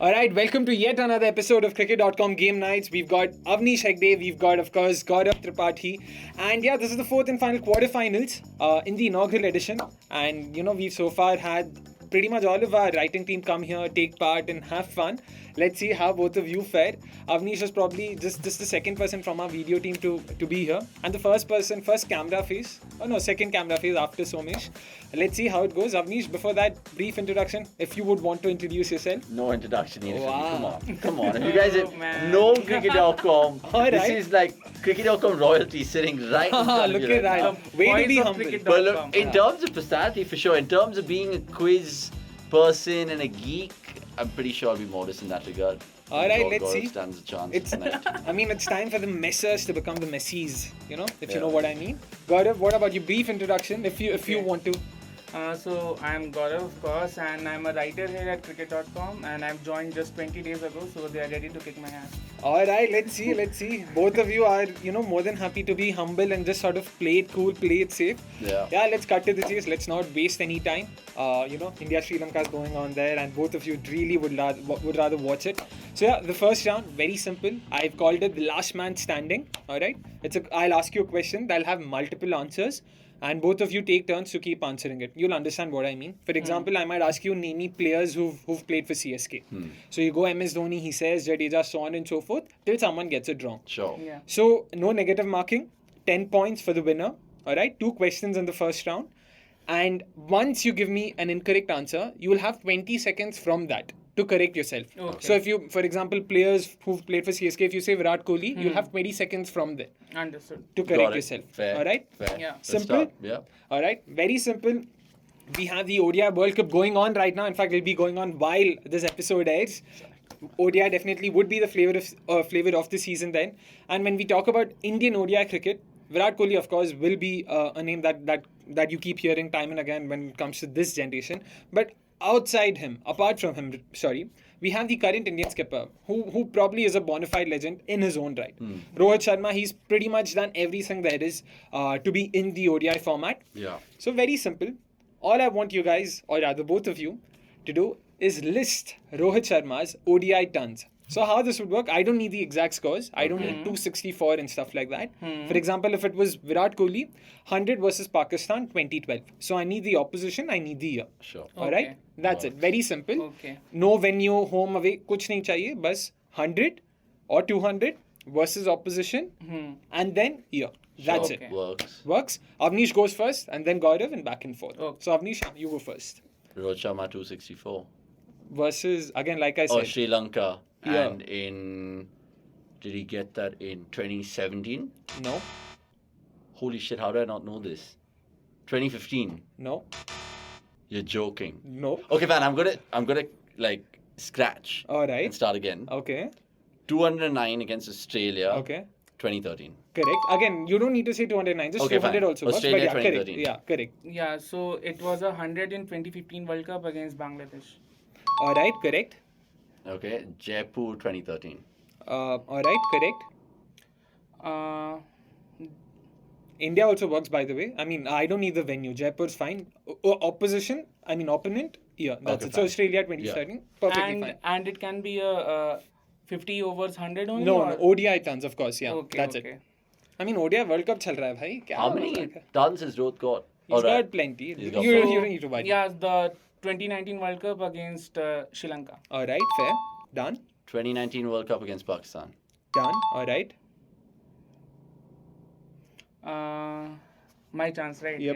Alright, welcome to yet another episode of cricket.com Game Nights. We've got Avnish Hegde, we've got, of course, Gaurav Tripathi. And yeah, this is the fourth and final quarterfinals in the inaugural edition. And we've so far had pretty much all of our writing team come here, take part, and have fun. Let's see how both of you fare. Avnish is probably just the second person from our video team to be here. And the first camera face. Second camera face after Somesh. Let's see how it goes. Avnish, before that, brief introduction. If you would want to introduce yourself. No introduction needed. Wow. Come on. You guys know cricket.com. All this right. is like cricket.com royalty sitting right in front Look of you at right that. now. Way to be humble. But look, in terms of personality, for sure, in terms of being a quiz person and a geek, I'm pretty sure I'll be modest in that regard. Alright, let's see. Stands a chance It's tonight. it's time for the messers to become the messies, if you know what I mean. Gaurav, what about your brief introduction, if you want to? So I'm Gaurav, of course, and I'm a writer here at cricket.com, and I've joined just 20 days ago, so they are ready to kick my ass. Alright, let's see. Both of you are, more than happy to be humble and just sort of play it cool, play it safe. Yeah. Yeah, let's cut to the chase. Let's not waste any time. India-Sri Lanka is going on there, and both of you really would rather watch it. So yeah, the first round, very simple. I've called it the last man standing. Alright? I'll ask you a question that'll have multiple answers. And both of you take turns to keep answering it. You'll understand what I mean. For example, I might ask you, name me players who've played for CSK. So you go MS Dhoni, he says, Jadeja, so on and so forth, till someone gets it wrong. Sure. Yeah. So no negative marking, 10 points for the winner. Alright, 2 questions in the first round. And once you give me an incorrect answer, you will have 20 seconds from that to correct yourself. Okay. So if you, for example, players who've played for CSK, if you say Virat Kohli, you'll have 20 seconds from there Understood. to Got correct it. yourself. Fair. Alright? Fair. Yeah. Let's Simple? start. Yeah. Alright, very simple. We have the ODI World Cup going on right now. In fact, it'll be going on while this episode airs. ODI definitely would be the flavor of the season then. And when we talk about Indian ODI cricket, Virat Kohli, of course, will be a name that you keep hearing time and again when it comes to this generation. But apart from him, we have the current Indian skipper, who probably is a bona fide legend in his own right. Rohit Sharma, he's pretty much done everything there is to be in the ODI format. Yeah. So very simple. All I want you guys, or rather both of you, to do is list Rohit Sharma's ODI tons. So how this would work, I don't need the exact scores. I don't need 264 and stuff like that. For example, if it was Virat Kohli, 100 versus Pakistan, 2012. So I need the opposition, I need the year. Sure. Alright? Okay. That's it. Very simple. Okay. No venue, home, away, kuch nahi chahiye. Bas 100 or 200 versus opposition and then year. That's Sure. it. Works. Avnish goes first and then Gaurav and back and forth. Okay. So Avnish, you go first. Rohit Sharma 264. Versus, again, like I said. Sri Lanka. Yeah. And did he get that in 2017? No. Holy shit, how do I not know this? 2015. No. You're joking. No. Okay, fine. I'm gonna like scratch All right. and start again. Okay. 209 against Australia. Okay. 2013. Correct. Again, you don't need to say 209. Just Okay, 200 fine. also works. Australia, But yeah, correct. 2013. Yeah, correct. Yeah, so it was 100 in 2015 World Cup against Bangladesh. All right, correct. Okay, Jaipur 2013. All right, correct. Uh, India also works, by the way. I don't need the venue. Jaipur's fine. Opponent, yeah, that's Okay, it. So fine. Australia 2013, perfectly fine. and it can be a 50 overs 100 only? No, or? ODI tons, of course, yeah. Okay, that's okay. it. ODI World Cup chal raha hai, bhai. Kya How ho many raha hai? tons has Rohit got? He's Alright. got plenty. He's got You plenty. don't need to worry. Yeah, the 2019 World Cup against Sri Lanka. All right, fair. Done. 2019 World Cup against Pakistan. Done. All right. My chance, right? Yep.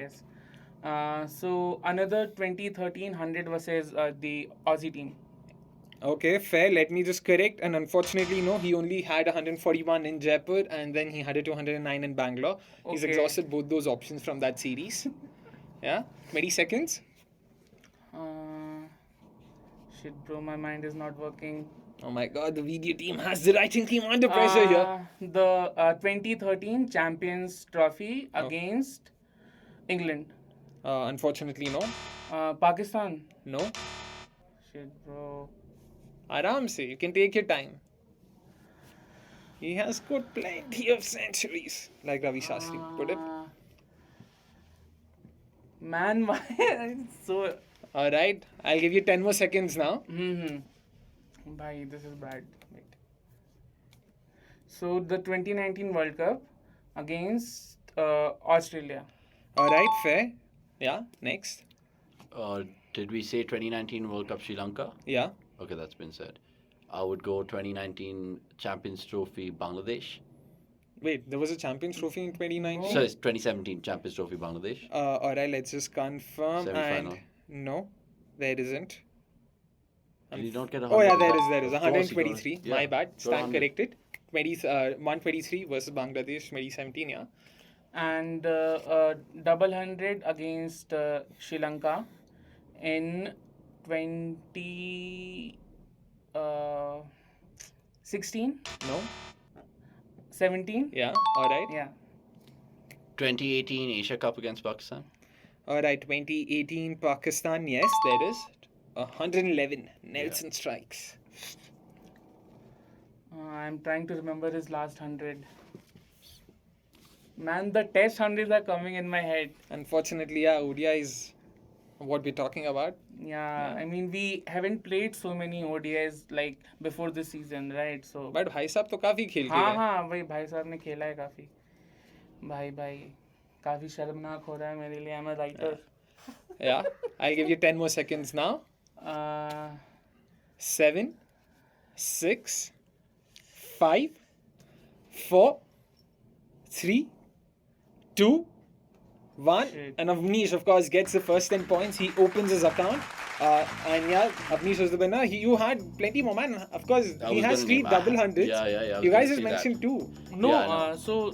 Yes. So another 2013 100 versus the Aussie team. Okay, fair. Let me just correct. And unfortunately, no, he only had 141 in Jaipur and then he had a 209 in Bangalore. He's Okay. exhausted both those options from that series. Yeah, 20 seconds. Shit, bro, my mind is not working. Oh my god, the video team has the writing team under pressure here. The 2013 Champions Trophy against England. Unfortunately, no. Pakistan. No. Shit, bro. Aram se, you can take your time. He has scored plenty of centuries, like Ravi Shastri put it. Man, why? It's so. Alright, I'll give you 10 more seconds now. Bhai, this is bad. Wait. So the 2019 World Cup against Australia. Alright, fair. Yeah, next. Did we say 2019 World Cup Sri Lanka? Yeah. Okay, that's been said. I would go 2019 Champions Trophy Bangladesh. Wait, there was a Champions Trophy in 2019? So it's 2017 Champions Trophy Bangladesh. Alright, let's just confirm. Semi-final. And no, there isn't. Did you not get Oh yeah, 100? there is. Of course you got 123. it. My Yeah, bad. got Stand 100. corrected. 123 versus Bangladesh 2017, yeah. And double hundred against Sri Lanka in 2016, No? 17. Yeah, alright. Yeah. 2018 Asia Cup against Pakistan. Alright, 2018 Pakistan, yes, there is. 111 Nelson strikes. I'm trying to remember his last 100. Man, the test hundreds are coming in my head. Unfortunately, yeah, ODI is what we're talking about. Yeah, I mean, we haven't played so many ODIs like before this season, right? So But भाई साहब तो काफी खेल के हाँ गए. हाँ भाई भाई साहब ने खेला है काफी. भाई काफी शर्मनाक हो रहा है मेरे लिए. I'm a writer. Yeah, I'll give you 10 more seconds now. 7, 6, 5, 4, 3, 2, 1. Shit. And Avnish, of course, gets the first 10 points. He opens his account. And yeah, Avnish was the winner. You had plenty more, man. Of course, I he was has gonna 3 name- double hundreds. Yeah, I was You gonna guys have say that. mentioned 2. No, Yeah, I know. so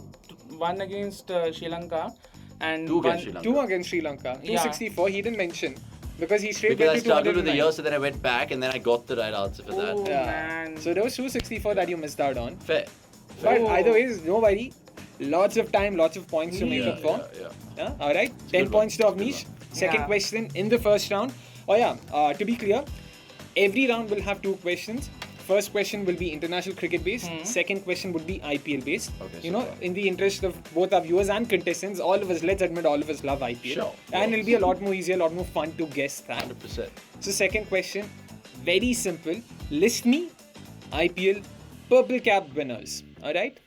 one against Sri Lanka and Two one, against Sri Lanka. 2 against Sri Lanka. 264. He didn't mention. Because he straight Because I went to struggled with the 209. year, so then I went back and then I got the right answer for that. Oh, Yeah. man. So there was 264 that you missed out on. Fair. But Oh. either ways, no worry. Lots of time, lots of points to make Yeah, up for. yeah. Yeah, alright. 10 good points to one. Good Avnish. Second Yeah. question in the first round. Oh yeah, to be clear, every round will have 2 questions. First question will be international cricket based. Second question would be IPL based. Okay, You know, super. in the interest of both our viewers and contestants, all of us, let's admit, all of us love IPL. Sure. And it'll be a lot more easier, a lot more fun to guess that. 100%. So second question, very simple. List me IPL purple cap winners. Alright?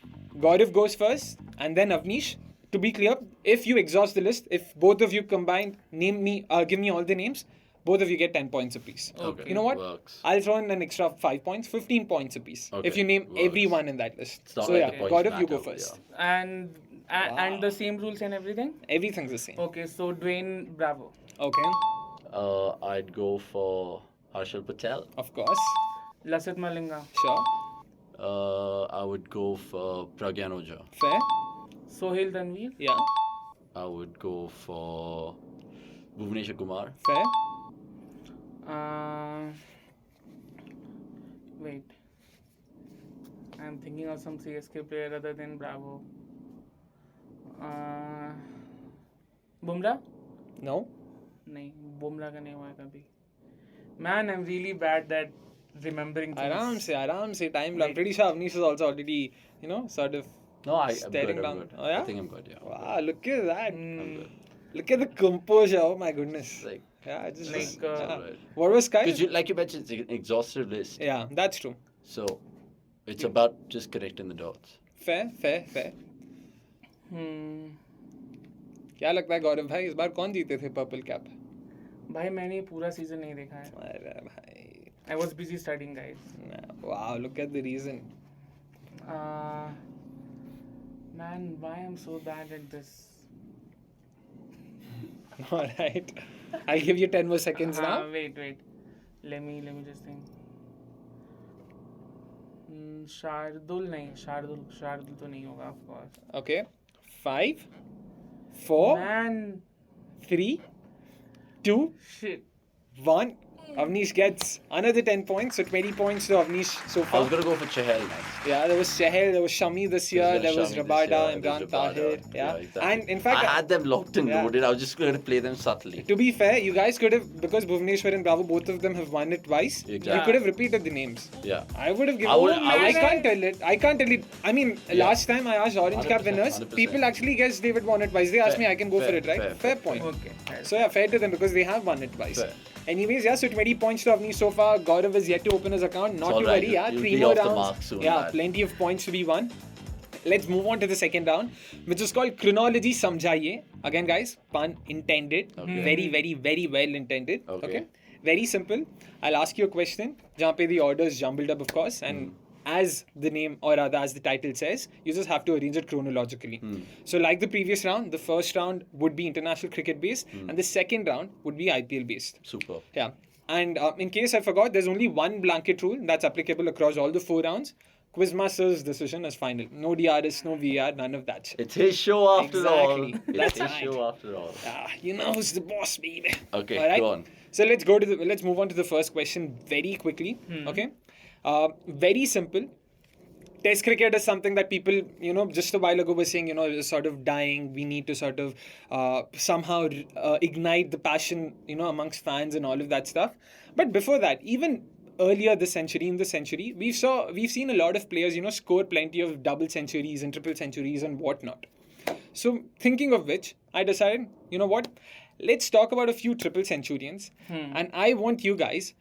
Gaurav goes first and then Avnish. To be clear, if you exhaust the list, if both of you combined give me all the names, both of you get 10 points apiece. Okay. You know what? Works. I'll throw in an extra 5 points, 15 points apiece. Okay, If you name works. everyone in that list. It's not So like yeah, the points Gaurav, you go matter, first. yeah. and the same rules and everything. Everything's the same. Okay, so Dwayne Bravo. Okay, I'd go for Harshal Patel. of course. Lasith Malinga. Sure. I would go for Pragyan Oja. Fair. Sohail Tanveer. Yeah. I would go for Bhuvneshwar Kumar. Fair. Wait. I'm thinking of some CSK player other than Bravo. Bumrah? No. नहीं, Bumrah का नहीं हुआ है कभी. Man, I'm really bad at remembering things. Aram se. Time. I'm pretty sure Avnish is also already, sort of. No, I'm Staring good. down. I'm good. Oh, yeah? I think I'm good, yeah. Wow, look at that. I'm good. Look at the composure. Oh my goodness. Like, Yeah, just Like, Right. what was Kyle? Because like you mentioned, it's an exhaustive list. Yeah, that's true. So it's about just connecting the dots. Fair. क्या लगता है गौरव भाई इस बार कौन जीते थे purple cap? भाई मैंने पूरा सीजन नहीं देखा है. अरे भाई. I was busy studying, guys. Wow, look at the reason. Man, why I'm so bad at this? All right. I'll give you 10 more seconds now. Wait. Let me just think. Shardul तो नहीं होगा, of course. Okay. 5, 4, Man, 3, 2, shit. 1. Avnish gets another 10 points, so 20 points to Avnish so I far. was gonna go for Chahal next. Yeah, there was Shahel, there was Shami this year, Yeah, there was Shami this Rabada, year, Imran there's Tahir. Rabada. Yeah. Exactly. And in fact, I had them locked and Yeah. loaded. I was just gonna play them subtly. to be fair, you guys could have, because Bhuvneshwar and Bravo, both of them have won it twice, Exactly. you could have repeated the names. Yeah. I would have given. I would- I can't tell it. I mean, Yeah. last time I asked Orange Cap 100%, winners, 100%. people actually guessed David won it twice. They asked Fair, me, I can go for fair, it, right? fair, Fair fair, point. Okay. So yeah, fair to them because they have won it twice. Fair. Anyways, yeah, so 20 points to Avnish so far. Gaurav is yet to open his account. Not It's to alright, worry, yeah. you'll 3 be more off the rounds. mark soon, Yeah, lad. plenty of points to be won. Let's move on to the second round, which is called Chronology Samjhaiye. Again, guys, pun intended. Okay. Very, very, very well intended. Okay. Very simple. I'll ask you a question. Jahan pe the order is jumbled up, of course, and as the name or rather as the title says, you just have to arrange it chronologically. So, like the previous round, the first round would be international cricket based, and the second round would be IPL based. Super. Yeah. And in case I forgot, there's only one blanket rule that's applicable across all the 4 rounds. Quizmaster's decision is final. No DRS, no VR, none of that shit. It's his show after all. Exactly. It's That's his right. show after all. You know who's the boss, baby. Okay, All right? go on. So let's move on to the first question very quickly. Okay. Very simple. Test cricket is something that people, just a while ago were saying, is sort of dying. We need to sort of somehow ignite the passion, amongst fans and all of that stuff. But before that, even earlier in the century, we've seen a lot of players, score plenty of double centuries and triple centuries and whatnot. So thinking of which, I decided, you know what? Let's talk about a few triple centurions, and I want you guys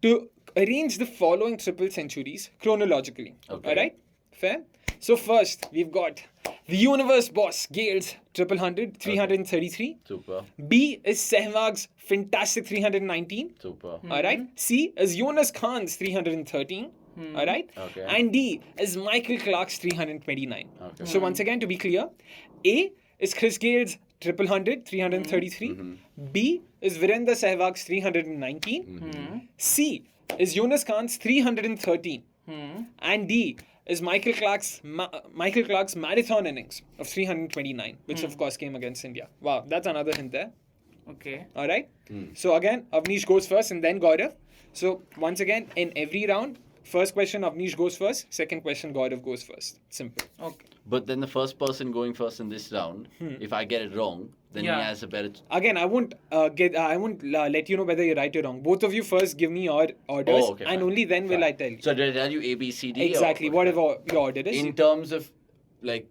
to arrange the following triple centuries chronologically. Okay. All right? Fair? So first, we've got the universe boss, Gale's triple 100, 333. Super. B is Sehwag's fantastic 319. Super. All right. C is Yunus Khan's 313. All right. Okay. And D is Michael Clark's 329. Okay. So once again, to be clear, A is Chris Gale's triple 100, 333. B is Virendra Sehwag's 319. C is Yunus Khan's 313. And D is Michael Clark's marathon innings of 329, which of course came against India. Wow, that's another hint there. Okay. All right. So again, Avnish goes first and then Gaurav. So once again, in every round, first question Avnish goes first, second question Gaurav goes first. Simple. Okay. But then the first person going first in this round, if I get it wrong, then he has a better. Again, I won't let you know whether you're right or wrong. Both of you first give me your orders, Oh, okay, and fine. only then will I tell you. So did I tell you A, B, C, D? Exactly, or, whatever your order is. In terms of, like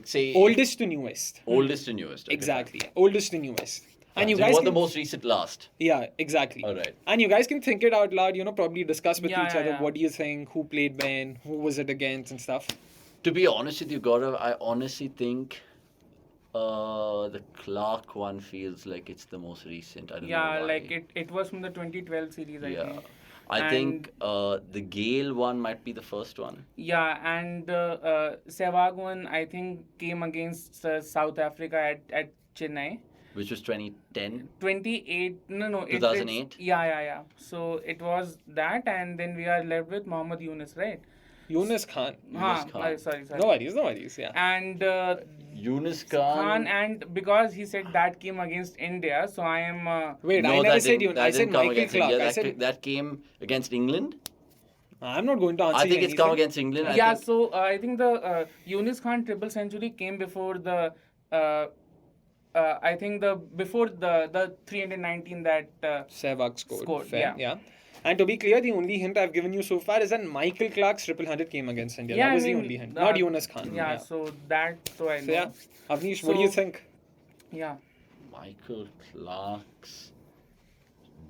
say. Oldest to newest. Oldest to newest. Okay, Exactly. Oldest to newest. And you so guys what the can, most recent last? yeah, exactly. All right. And you guys can think it out loud, probably discuss with Yeah, each yeah, other. yeah. What do you think? Who played when? Who was it against and stuff? To be honest with you, Gaurav, I honestly think the Clark one feels like it's the most recent. I don't know Yeah, why. like it was from the 2012 series, I Yeah. think. I think the Gale one might be the first one. Yeah, and the Sehwag one, I think, came against South Africa at Chennai. Which was 2010. 28, no. 2008? Yeah. So it was that, and then we are left with Mohammad Yunus, right? Yunus Khan. Khan. Sorry. No worries, yeah. And Yunus Khan, and because he said that came against India, so I am. Wait, No, I never that said didn't- Yunus. that I said didn't come Michael against Clark. India. I That, said, that came against England. I'm not going to answer I think you it's come anything. against England. Yeah, I think, so I think the Yunus Khan triple century came before the. I think before the 319 that. Sehwag scored. Fair, yeah. yeah. And to be clear, the only hint I've given you so far is that Michael Clark's triple 100 came against India. Yeah, That was I the mean, only hint. Not Yunus Khan. Yeah, so that, so I know. So yeah, Avnish, what do you So- think? Yeah. Michael Clark's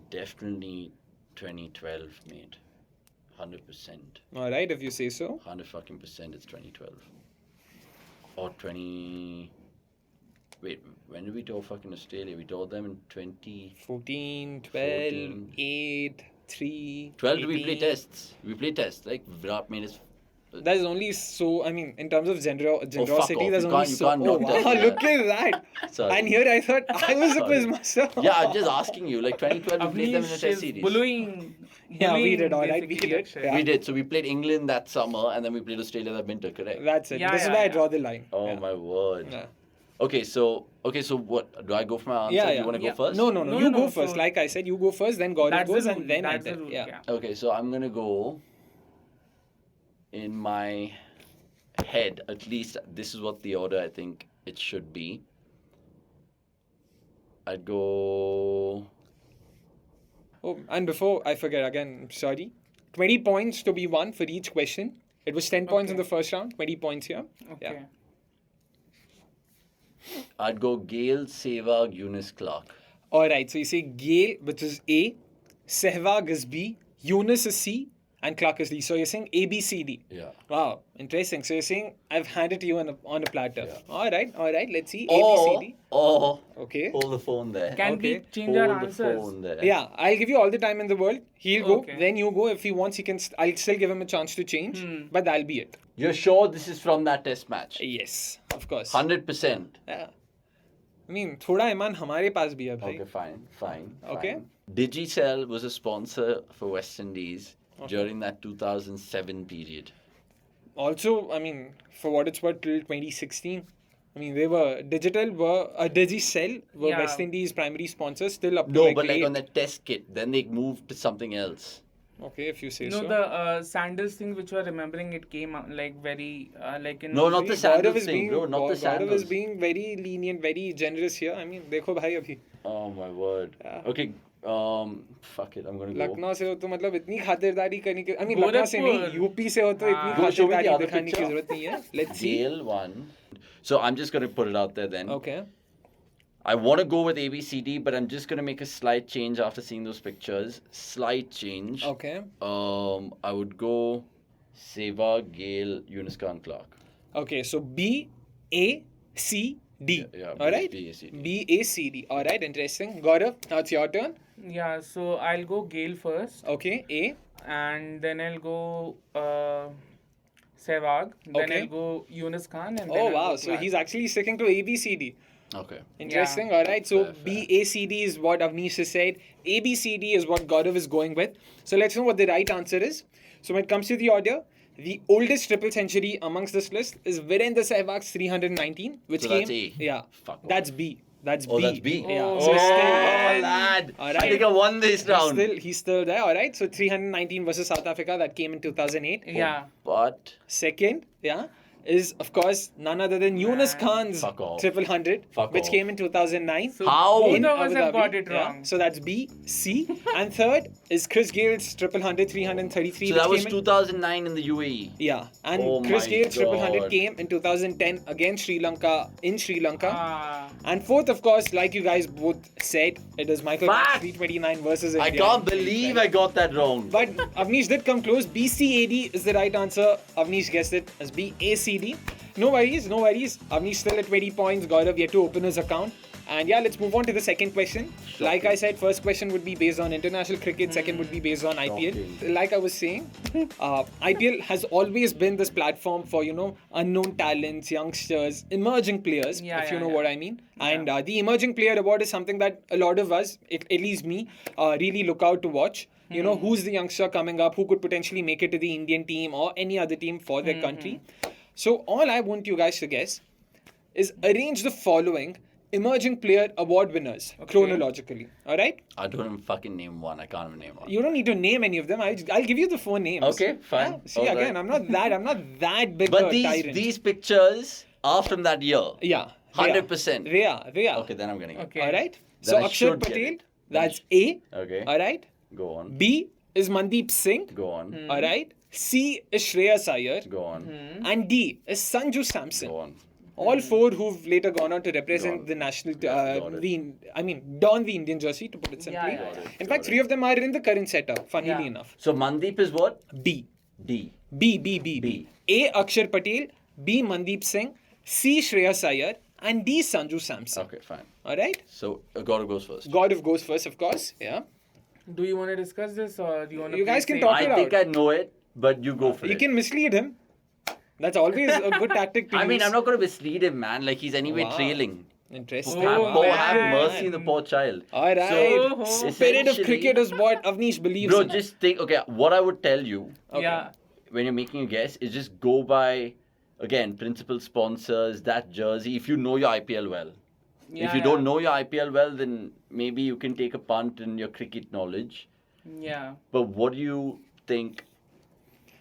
definitely 2012, mate. 100%. All right, if you say so. 100% it's 2012. Or 20. Wait, when did we tour fucking Australia? We toured them in 20. 14, 12, 8, 3. 12 we play 18. tests. We play tests. Like Virat made us. There's only so, I mean, in terms of generosity, off. there's You only can't- you so. can't Oh, knock that. wow, Yeah. look at that. Sorry. And here I thought I was a Sorry. quizmaster. Yeah, I'm just asking you. Like 2012 we played them in a Avnish test is series. bullying. Yeah, we did, all right, we basically, did. Akshay. Yeah. We did. So we played England that summer and then we played Australia that winter, correct? That's it. Yeah, This is yeah, where I yeah. draw the line. Oh Yeah. my word. Yeah. Okay, so what? Do I go for my answer? Yeah, Do yeah. you want to Yeah. go first? No. No, You no, go no, first. so- Like I said, you go first, then Gaurav That's goes, the and rule. then I That's the tell. rule. Yeah. Okay, so I'm gonna go in my head, at least this is what the order I think it should be. I'd go. Oh, and before I forget again, sorry. 20 points to be won for each question. It was 10 points in Okay. the first round, 20 points here. Okay. I'd go Gale, Sehwag, Yunus Clark. Alright, so you say Gale, which is A, Sehwag is B, Yunus is C, and Clark is D. So you're saying A, B, C, D. Yeah. Wow, interesting. So you're saying I've handed to you on a platter. Yeah. All right. Let's see. A, B, C, D. Or Okay. hold the phone there. Can we Okay. change our Hold the answers? phone there. Yeah, I'll give you all the time in the world. He'll go, Okay. then you go. If he wants, he can. I'll still give him a chance to change, but that'll be it. You're sure this is from that test match? Yes, of course. 100%. Yeah. I mean, थोड़ा ईमान हमारे पास भी है भाई. Okay, fine. Okay. Digicel was a sponsor for West Indies during that 2007 period. Also, I mean, for what it's worth, till 2016. I mean, Digicel were Yeah. West Indies primary sponsors still up to No, like but like late. on the test kit, then they moved to something else. Okay, if you say No, so. the sandals thing which we're remembering, it came out like very like in. No, not the Gaurav sandals is thing, being, bro. Not the Gaurav sandals. is being very lenient, very generous here. I mean, देखो भाई अभी. Oh my word. Yeah. Okay. Fuck it. I'm gonna go. Lucknow से हो तो मतलब इतनी खातिरदारी करने की. I mean, लखनऊ से नहीं, गोरखपुर. यूपी से हो तो इतनी हाँ. Go show me the खातिरदारी other दिखाने की picture. जरूरत नहीं है. Let's see. Gale won. So I'm just gonna put it out there then. Okay. I want to go with ABCD, but I'm just gonna make a slight change after seeing those pictures. Slight change. Okay. I would go Seva, Gale, Yunus Khan, Clark. Okay, so B, A, C, D. Yeah, All right? B, A, C, D. B, A, C, D. All right, interesting. Gaurav, now it's your turn. Yeah, so I'll go Gale first, Okay, A. and then I'll go Sehwag. Then Okay. I'll go Yunus Khan, and then Oh, I'll wow. go So Clark. he's actually sticking to A, B, C, D. Okay. Interesting. Yeah. All right. So Fair, B, A, C, D is what Avnish has said. A, B, C, D is what Gaurav is going with. So let's know what the right answer is. So when it comes to the order, the oldest triple century amongst this list is Virendra Sehwag's 319, which So came. that's A. Yeah. Fuck off. That's B. That's Oh, B. that's B. Yeah. Oh. So Oh, still, lad. All right. I think I won this round. he's still there. All right. So 319 versus South Africa that came in 2008. Yeah. But Second, yeah, is of course none other than Yunus Khan's Fuck off. triple hundred, Fuck which off. came in 2009. So How? both in of us Abu have Dhabi. got it Yeah. wrong. So that's B, C, and third is Chris Gale's triple hundred, 333. so which that was came in, 2009 in the UAE. yeah, and Oh Chris my Gale's triple hundred God. came in 2010 against Sri Lanka in Sri Lanka. Ah. And fourth, of course, like you guys both said, it is Michael Fuck! Clark's 329 versus India. I can't believe I got that wrong. But Avnish did come close. BCAD is the right answer. Avnish guessed it as BACD. No worries. Avnish still at 20 points. Gaurav yet to open his account. And yeah, let's move on to the second question. Like I said, first question would be based on international cricket. Second would be based on IPL. Shocking. Like I was saying, IPL has always been this platform for, unknown talents, youngsters, emerging players, Yeah, if you yeah, know yeah. what I mean. And the Emerging Player Award is something that a lot of us, at least me, really look out to watch. Who's the youngster coming up who could potentially make it to the Indian team or any other team for their country. So all I want you guys to guess is arrange the following Emerging Player Award winners chronologically. All right? I don't even fucking name one. I can't even name one. You don't need to name any of them. I'll give you the 4 names. Okay, fine. Yeah? See, All again, right. I'm not that big But a tyrant. these pictures are from that year. Yeah. 100%. They are. Okay, then I'm getting it. Okay. All right? Then So I Akshay should get Patel, it. that's A. Okay. All right? Go on. B is Mandeep Singh. Go on. All right? C is Shreyas Iyer. Go on. And D is Sanju Samson. Go on. All 4 who've later gone on to represent Got the it. national, Got it. don the Indian jersey, to put it simply. Yeah, yeah, In fact, 3 of them are in the current setup, funnily Yeah. enough. So Mandeep is what? B. D. B. A. Akshay Patel. B. Mandeep Singh. C. Shreyas Iyer. And D. Sanju Samson. Okay, fine. All right? So Gaurav goes first. Gaurav goes first, of course. Yeah. Do you want to discuss this, or do you want to? You guys can say- talk I it think out. I know it, but you go for You it. can mislead him. That's always a good tactic to I use. mean, I'm not going to mislead him, man. Like, he's anyway Wow. trailing. Interesting. Oh, Have man. mercy on the poor child. All right. So, Spirit of essentially- cricket is what Avnish believes Bro, in. just think, okay, what I would tell you Okay. Yeah. when you're making a guess is just go by, again, principal sponsors, that jersey, if you know your IPL well. Yeah, If you yeah. don't know your IPL well, then maybe you can take a punt in your cricket knowledge. Yeah. But what do you think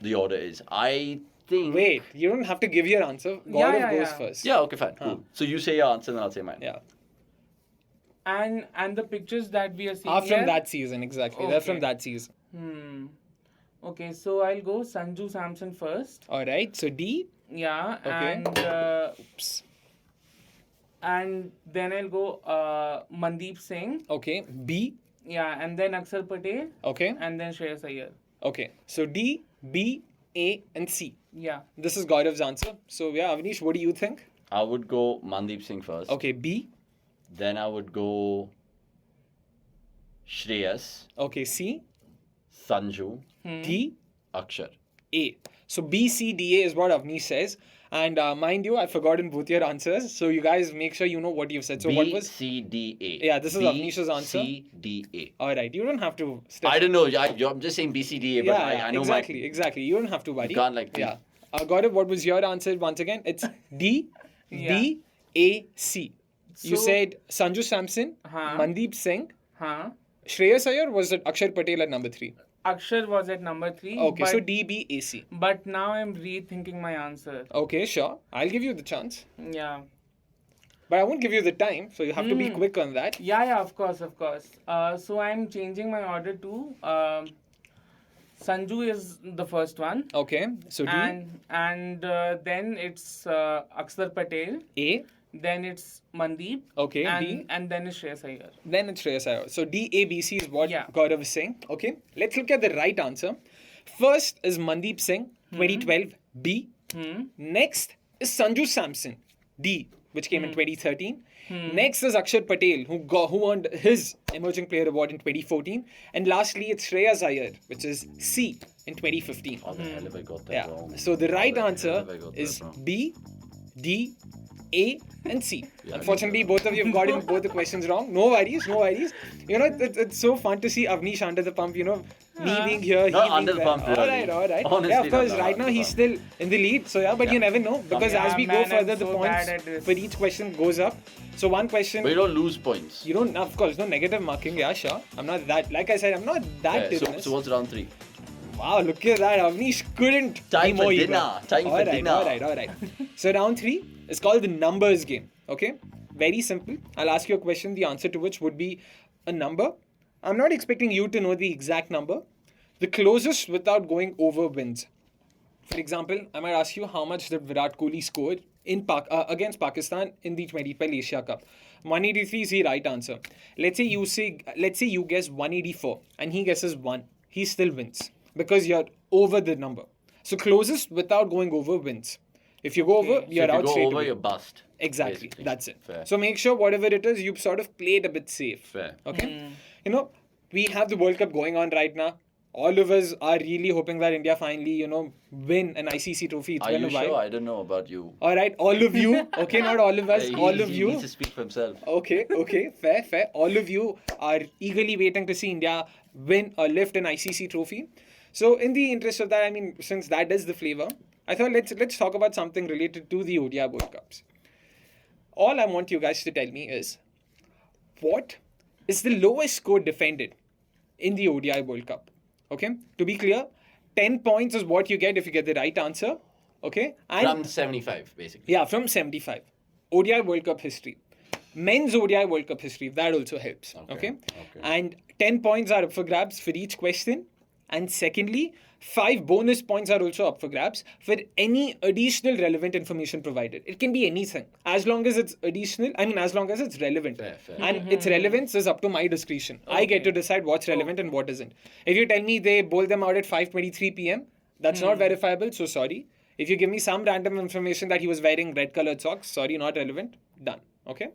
the order is? I think... Wait, you don't have to give your answer. Gaurav Yeah, goes yeah. first. Yeah, okay, fine. Cool. So you say your answer and I'll say mine. Yeah. And the pictures that we are seeing Are from here- that season, exactly. They're from Okay. that season. Okay, so I'll go Sanju Samson first. All right. So D. Yeah, Okay. and and then I'll go Mandeep Singh. Okay. B. Yeah, and then Akshay Patel, Okay. and then Shreyas Iyer. Okay. So D, B, A, and C. Yeah. This is Gaurav's answer. So yeah, Avnish, what do you think? I would go Mandeep Singh first. Okay, B. Then I would go Shreyas, Okay, C. Sanju, D. Akshar. A. So B, C, D, A is what Avnish says. And mind you, I've forgotten both your answers. So you guys make sure you know what you've said. So what B, was? C, D, A. Yeah, this is B, Avnish's answer. C, D, A. All right, you don't have to. I don't know. I'm just saying B, C, D, A, but I know exactly, exactly. You don't have to, buddy. You can't like. Yeah. Gaurav, what was your answer once again? It's D, B, A, C. You So- said Sanju Samson, Huh. Mandeep Singh, Huh? Shreyas Iyer, was it Akshay Patel at number 3? Akshar was at number 3. Okay, but, so D, B, A, C. But now I'm rethinking my answer. Okay, sure. I'll give you the chance. Yeah. But I won't give you the time, so you have to be quick on that. Yeah, of course. So I'm changing my order to Sanju is the first one, Okay, so D, and then it's Akshay Patel, A, then it's Mandeep, okay, and D, then it's Shreyas Iyer. then it's Shreyas Iyer. So D, A, B, C is what Yeah. Gaurav is saying. Okay, let's look at the right answer. First is Mandeep Singh, 2012, B. Next is Sanju Samson, D, which came in 2013. Next is Akshay Patel, who earned his Emerging Player Award in 2014. And lastly, it's Shreyas Iyer, which is C in 2015. How the hell have I got that Yeah. wrong? So the How right the hell answer have I got that is wrong? B, D, A, and C. Yeah, Unfortunately, yeah. both of you have gotten both the questions wrong. No worries, no worries. You know, it's so fun to see Avnish under the pump, you know, me being here, Not he under being the there. pump, All really. right, all right. Honestly, yeah, of course, not right under now the he's pump. still in the lead. So yeah, but you never know because Yeah, as we man, go further, I'm the so bad at points this. for each question goes up. So one question, But you don't lose points. you don't, of course, no negative marking. Yeah, sure. I'm not that, like I said, I'm not that Yeah, tyrannous. so what's round 3? Wow, look at that. Avnish couldn't Time be for more dinner. eager. Time for All right, dinner. All right. So round 3 is called the numbers game. Okay? Very simple. I'll ask you a question, the answer to which would be a number. I'm not expecting you to know the exact number. The closest without going over wins. For example, I might ask you how much did Virat Kohli score in against Pakistan in the 2012 Asia Cup. 183 is the right answer. Let's say you guess 184 and he guesses 1. He still wins because you're over the number. So closest without going over wins. If you go over, you're if out you go straight over, away. you're bust. Exactly. basically. That's it. Fair. So make sure whatever it is, you sort of play it a bit safe. Fair. Okay? You know, we have the World Cup going on right now. All of us are really hoping that India finally, you know, win an ICC trophy. It's Are been you a while. sure? I don't know about you. All right, all of you. Okay, not all of us. He- all of he you. needs to speak for himself. Okay, fair. All of you are eagerly waiting to see India win or lift an ICC trophy. So, in the interest of that, I mean, since that is the flavor, I thought let's talk about something related to the ODI World Cups. All I want you guys to tell me is, what is the lowest score defended in the ODI World Cup? Okay, to be clear, 10 points is what you get if you get the right answer. Okay, and From 75, basically. yeah, from 75. ODI World Cup history. Men's ODI World Cup history. That also helps. Okay? And 10 points are up for grabs for each question. And secondly, 5 bonus points are also up for grabs for any additional relevant information provided. It can be anything. As long as it's additional, as long as it's relevant. Fair. And its relevance is up to my discretion. I get to decide what's relevant and what isn't. If you tell me they bowled them out at 5:23 p.m., that's not verifiable, so sorry. If you give me some random information that he was wearing red colored socks, sorry, not relevant, done. Okay?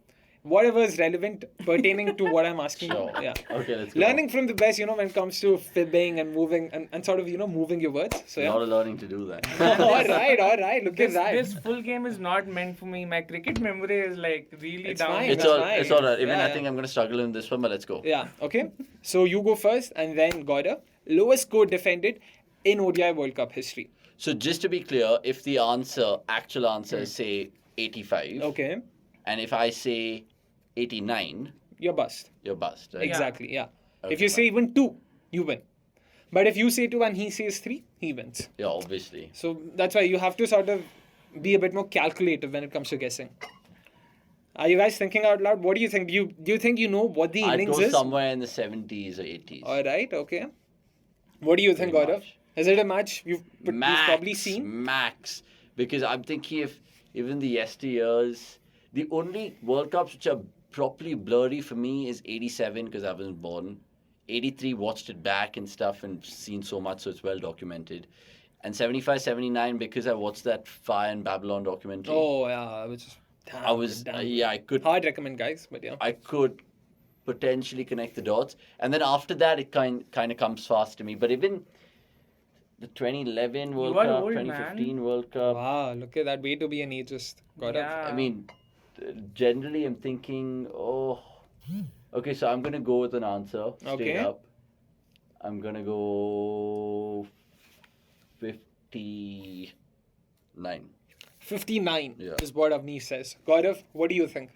Whatever is relevant pertaining to what I'm asking. Sure. Yeah. Okay, let's go. Learning from the best, when it comes to fibbing and moving and sort of, moving your words. So, A yeah. lot of learning to do that. all right. Look at that. This full game is not meant for me. My cricket memory is like really It's down. fine. It's That's all fine. it's all right. Even Yeah, I think I'm going to struggle in this one, but let's go. Yeah, okay. So you go first and then Gaurav. Lowest score defended in ODI World Cup history. So just to be clear, if the actual answer is say 85, Okay. and if I say 89, You're bust. you're bust, right? Exactly, yeah. Okay, If you say even 2, you win. But if you say 2 and he says 3, he wins. Yeah, obviously. So that's why you have to sort of be a bit more calculative when it comes to guessing. Are you guys thinking out loud? What do you think? Do you think you know what the I'd innings go is? somewhere in the 70s or 80s. All right, okay. What do you think, Pretty Gaurav? much. Is it a match you've probably seen? Max. Because I'm thinking if even the yesteryears, the only World Cups which are properly blurry for me is 87 because I wasn't born. 83, watched it back and stuff and seen so much, so it's well documented. And 75, 79, because I watched that Fire in Babylon documentary. Oh, yeah, which is... I was, I could... Hard recommend, guys, but yeah. I could potentially connect the dots. And then after that, it kind of comes fast to me. But even the 2011 World You are Cup, old, 2015 World Cup. Wow, look at that. Way to be an ageist. Got it. Yeah. I mean, generally I'm thinking, okay, so I'm going to go with an answer straight up. I'm going to go 59. 59 Yeah. is what Avnish says. Gaurav, what do you think?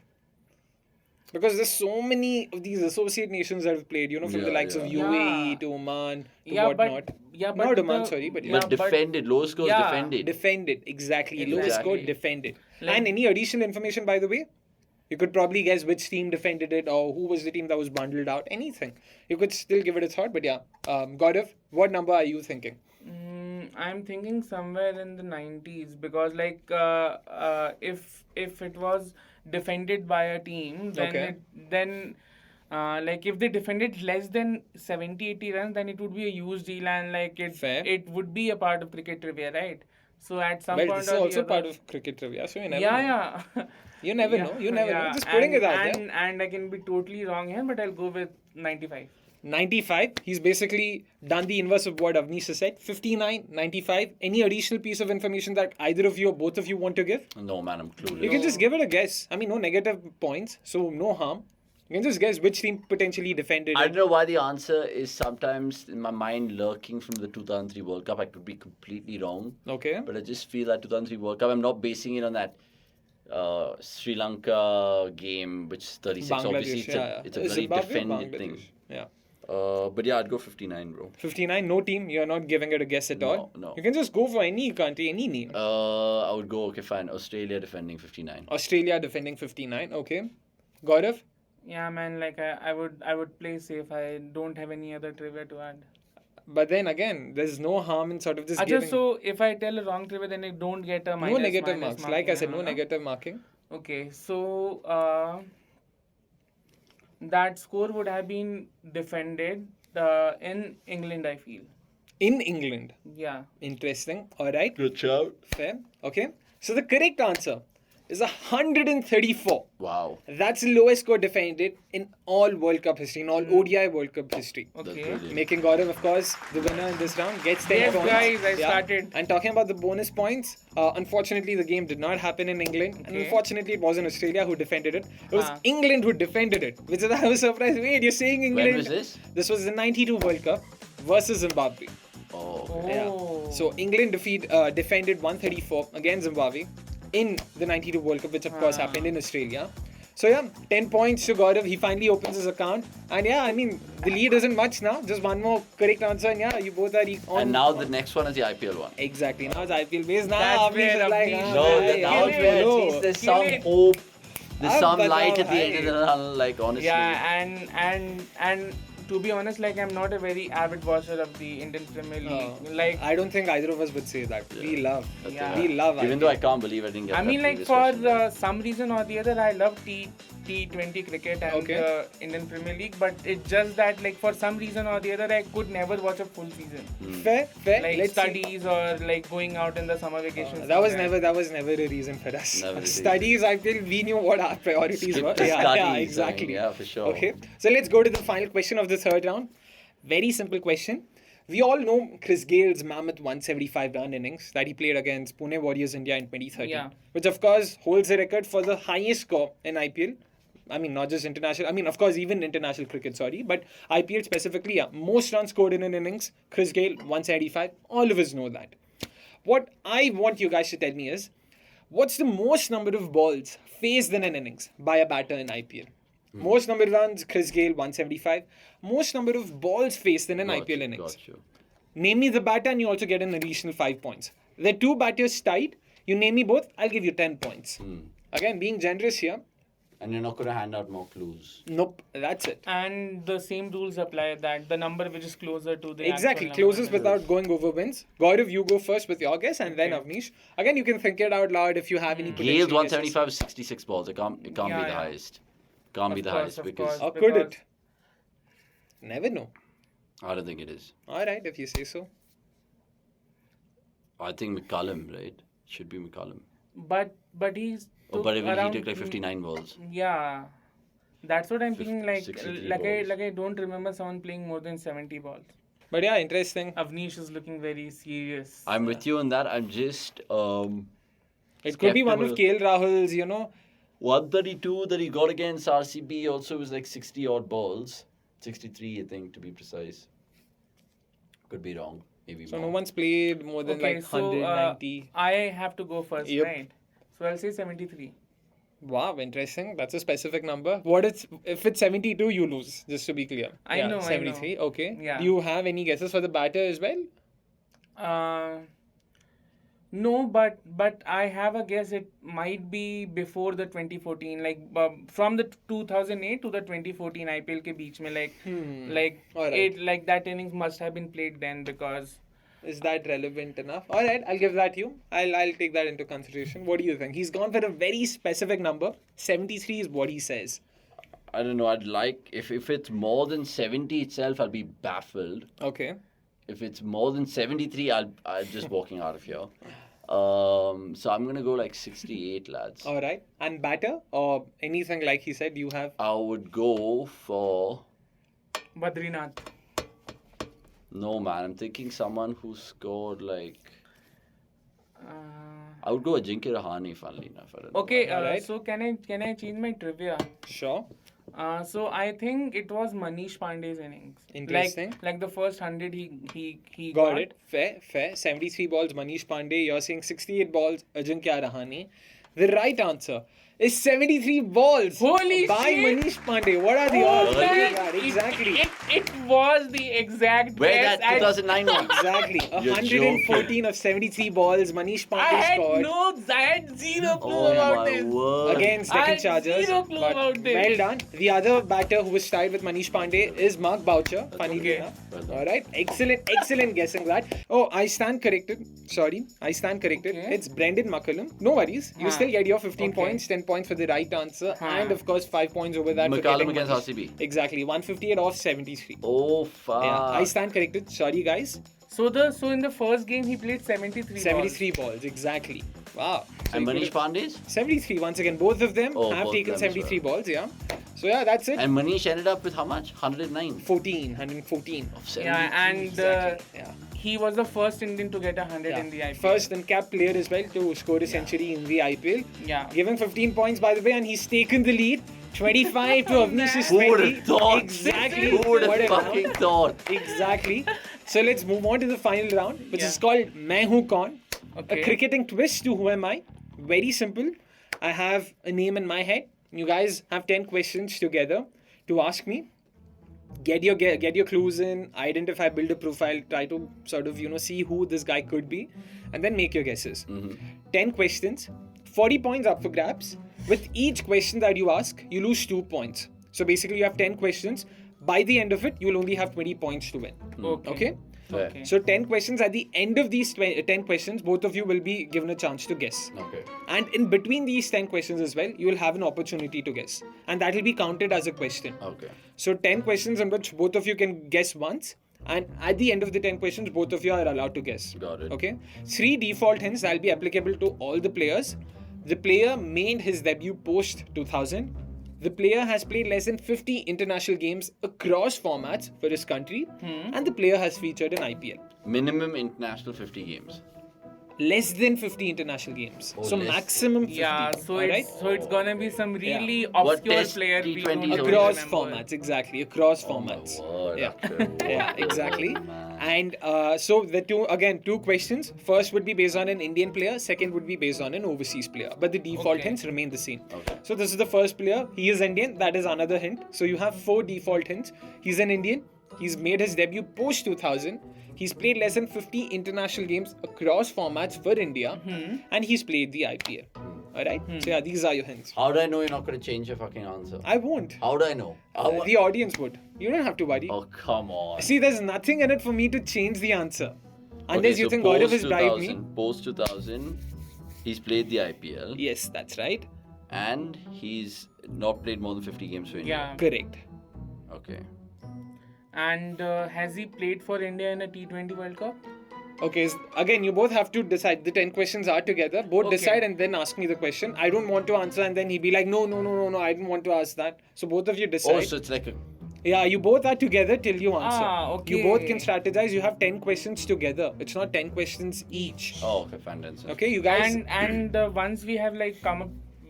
Because there's so many of these associate nations that have played, from the likes of UAE to Oman to whatnot. But Not Oman, sorry, but But defended, low scores defended. defended, exactly. Low Exactly. score defended. And any additional information, by the way? You could probably guess which team defended it or who was the team that was bundled out. Anything. You could still give it a thought, but yeah. Gaurav, what number are you thinking? I'm thinking somewhere in the 90s because if it was defended by a team, then if they defended less than 70-80 runs, then it would be a huge deal and it would be a part of cricket trivia, right? So at some point This is also part of cricket trivia, so you never know. Yeah. You never know. You never know. Just putting it out there. And I can be totally wrong here, but I'll go with 95. 95. He's basically done the inverse of what Avnish has said. 59, 95. Any additional piece of information that either of you or both of you want to give? No, man, I'm clueless. You can just give it a guess. I mean, no negative points, so no harm. You can just guess which team potentially defended I it. don't know why the answer is sometimes in my mind lurking from the 2003 World Cup. I could be completely wrong. Okay. But I just feel that 2003 World Cup, I'm not basing it on that Sri Lanka game, which is 36. Obviously, it's a very Zimbabwe, defended thing. Yeah. But yeah, I'd go 59, bro. 59, no team. You're not giving it a guess at all. No. You can just go for any country, any name. I would go, okay, fine. Australia defending 59. Australia defending 59. Okay. Gaurav? Yeah, man. I would play safe. I don't have any other trivia to add. But then again, there's no harm in sort of just giving... So if I tell a wrong trivia, then I don't get a minus. No negative marks. marking, Like I said, no negative marking. Okay, so that score would have been defended in England, I feel. In England. Yeah. Interesting. All right. Good shout. Fair. Okay. So the correct answer is 134. Wow. That's the lowest score defended in all World Cup history, in all ODI World Cup history. Okay. Making Gaurav, of course, the winner in this round, gets 10 Yes, points. guys, I started. And talking about the bonus points, unfortunately, the game did not happen in England. And unfortunately, it wasn't Australia who defended it. It was England who defended it, which is I was surprised. Wait, you're saying England? When was this? This was the 92 World Cup versus Zimbabwe. Oh. Yeah. So England defended 134 against Zimbabwe in the 92 World Cup, which of course happened in Australia. So yeah, 10 points to Gaurav. He finally opens his account. And yeah, I mean, the lead isn't much now. Just one more correct answer. And yeah, you both are on. And now the next one is the IPL one. Exactly. Now it's IPL based. Now That's Avnish where is like, Avnish- No, now it's where at least there's some hope. There's some light at the end of the tunnel, like honestly. Yeah, and to be honest, I'm not a very avid watcher of the Indian Premier League. I don't think either of us would say that. Yeah. We love. Yeah. We love Even IPL. though I can't believe I didn't get I that mean, previous for question. some reason or the other, I love T20 cricket and the Indian Premier League, but it's just that, for some reason or the other, I could never watch a full season. Fair. Let's studies or going out in the summer vacations. That was never a reason for us. Never a reason. Studies, I feel we knew what our priorities Skip were. the Yeah, studies, exactly. yeah, for sure. Okay, so let's go to the final question of the third round. Very simple question. We all know Chris Gale's mammoth 175 run innings that he played against Pune Warriors India in 2013, which of course holds the record for the highest score in IPL. I mean, not just international. I mean, of course, even international cricket, but IPL specifically, yeah. Most runs scored in an innings, Chris Gale, 175. All of us know that. What I want you guys to tell me is, what's the most number of balls faced in an innings by a batter in IPL? Most number of runs, Chris Gale, 175. Most number of balls faced in an IPL innings. Got you. Name me the batter and you also get an additional 5 points. The two batters tied. You name me both, I'll give you 10 points. Again, being generous here. And you're not going to hand out more clues. Nope, that's it. And the same rules apply that the number which is closer to the Exactly, actual number. closest without going over wins. Gaurav, you go first with your guess and then Avnish. Again, you can think it out loud if you have any potential Gale's guesses. 175 is 66 balls. It can't be the highest. Can't be the highest Of because course, Or could it? Never know. I don't think it is. All right, if you say so. I think McCullum, right? Should be McCullum. But he's But even he around, took like 59 balls. Yeah, that's what I'm thinking. 63 Like balls. I don't remember someone playing more than 70 balls. But yeah, interesting. Avnish is looking very serious. I'm with you on that. I'm just It could be one of KL Rahul's, 132 that he got against RCB also was like 60 odd balls. 63, I think, to be precise. Could be wrong. Maybe So more. no one's played more than like 190. I have to go first, Yep. right? So I'll say 73. Wow, interesting. That's a specific number. If it's 72, you lose, just to be clear. I know. 73, okay. Yeah. Do you have any guesses for the batter as well? No, but I have a guess. It might be before the 2014, like from the 2008 to the 2014 IPL ke beech mein, like Alright. that innings must have been played then because. Is that relevant enough? All right, I'll give that you. I'll take that into consideration. What do you think? He's gone for a very specific number. 73 is what he says. I don't know. I'd like if it's more than 70 itself, I'll be baffled. Okay. If it's more than 73, I'm just walking out of here. So I'm gonna go like 68, lads. All right. And batter or anything like he said, you have. I would go for Badrinath. no man. I'm thinking someone who scored like. Uh, I would go Ajinkya Rahane, funnily enough. I don't know okay, why. Alright. so can I change my trivia? Sure. So I think it was Manish Pandey's innings. Interesting. Like the first 100 he Got it. Fair. 73 balls, Manish Pandey. You're saying 68 balls, Ajinkya Rahane. The right answer is 73 balls Holy by shit. Manish Pandey. What are the Oh, odds? man, Yeah, exactly. It was the exact Where guess. that 2009 one? Exactly. You're 114 of 73 balls, Manish I Pandey had scored. I had zero clue Oh about my this. word. Against I Deccan had Chargers. zero clue But about this. well done. The other batter who was tied with Manish Pandey is Mark Boucher. Funny okay. enough. Well done. Alright. Excellent guessing that. Oh, I stand corrected. Sorry. I stand corrected. Okay. It's Brendan McCullum. No worries. You still get your 15 Okay. points, 10 points for the right answer. And of course 5 points over that for McCullum getting against Manish. RCB. Exactly. 158 off 73. Oh fuck. Yeah. I stand corrected. Sorry guys. So in the first game he played 73 73 balls. Exactly. Wow. So And he Manish could've- Pandey's? 73 once again. Both of them Oh, have both taken of them as 73 well. balls, yeah. So yeah, that's it. And Manish ended up with how much? 109. 114. Of 70. Yeah, and Exactly. Yeah. he was the first Indian to get 100 in the IPL. First and cap player as well to score a century in the IPL. Yeah. Giving 15 points by the way, and he's taken the lead. 25 to Avnish's Who would 20. have thought? Exactly. Who would What a have fucking round. thought? Exactly. So let's move on to the final round, which is called Main Hoon Kaun. Okay. A cricketing twist to Who Am I? Very simple. I have a name in my head. You guys have 10 questions together to ask me. Get your clues in, identify, build a profile, try to sort of see who this guy could be, and then make your guesses. 10 questions, 40 points up for grabs. With each question that you ask, you lose 2 points. So basically, you have 10 questions. By the end of it, you'll only have 20 points to win. Okay? Fair. Okay. So 10 questions. At the end of these 10 questions, both of you will be given a chance to guess. Okay. And in between these 10 questions as well, you will have an opportunity to guess. And that will be counted as a question. Okay. So 10 questions in which both of you can guess once. And at the end of the 10 questions, both of you are allowed to guess. Got it. Okay? 3 default hints that will be applicable to all the players. The player made his debut post 2000. The player has played less than 50 international games across formats for his country. And the player has featured in IPL. Minimum international 50 games. Less than 50 international games. Oh, so less. maximum 50. Yeah, so alright? it's gonna be some really What obscure test player we don't T20s even Across remember. formats, exactly. Across Oh my formats. word, Yeah. Akshay, Yeah, what exactly. a man. And so the two questions. First would be based on an Indian player. Second would be based on an overseas player. But the default Okay. hints remain the same. Okay. So this is the first player. He is Indian. That is another hint. So you have 4 default hints. He's an Indian. He's made his debut post 2000. He's played less than 50 international games across formats for India. And he's played the IPL. Alright? So yeah, these are your hints. How do I know you're not going to change your fucking answer? I won't. How do I know? The audience would. You don't have to worry. Oh, come on. See, there's nothing in it for me to change the answer. Unless Okay, you so think Gaurav has post bribed me. 2000, Post 2000, he's played the IPL. Yes, that's right. And he's not played more than 50 games for India. Yeah. Correct. Okay. And has he played for India in a T20 World Cup? Okay, again, you both have to decide. The 10 questions are together. Both Okay. decide and then ask me the question. I don't want to answer, and then he'd be like, no, I didn't want to ask that. So both of you decide. Oh, so it's like a... Yeah, you both are together till you answer. Okay. You both can strategize. You have 10 questions together. It's not 10 questions each. Oh, okay, fine. Then. Okay, you guys. And once we have like come up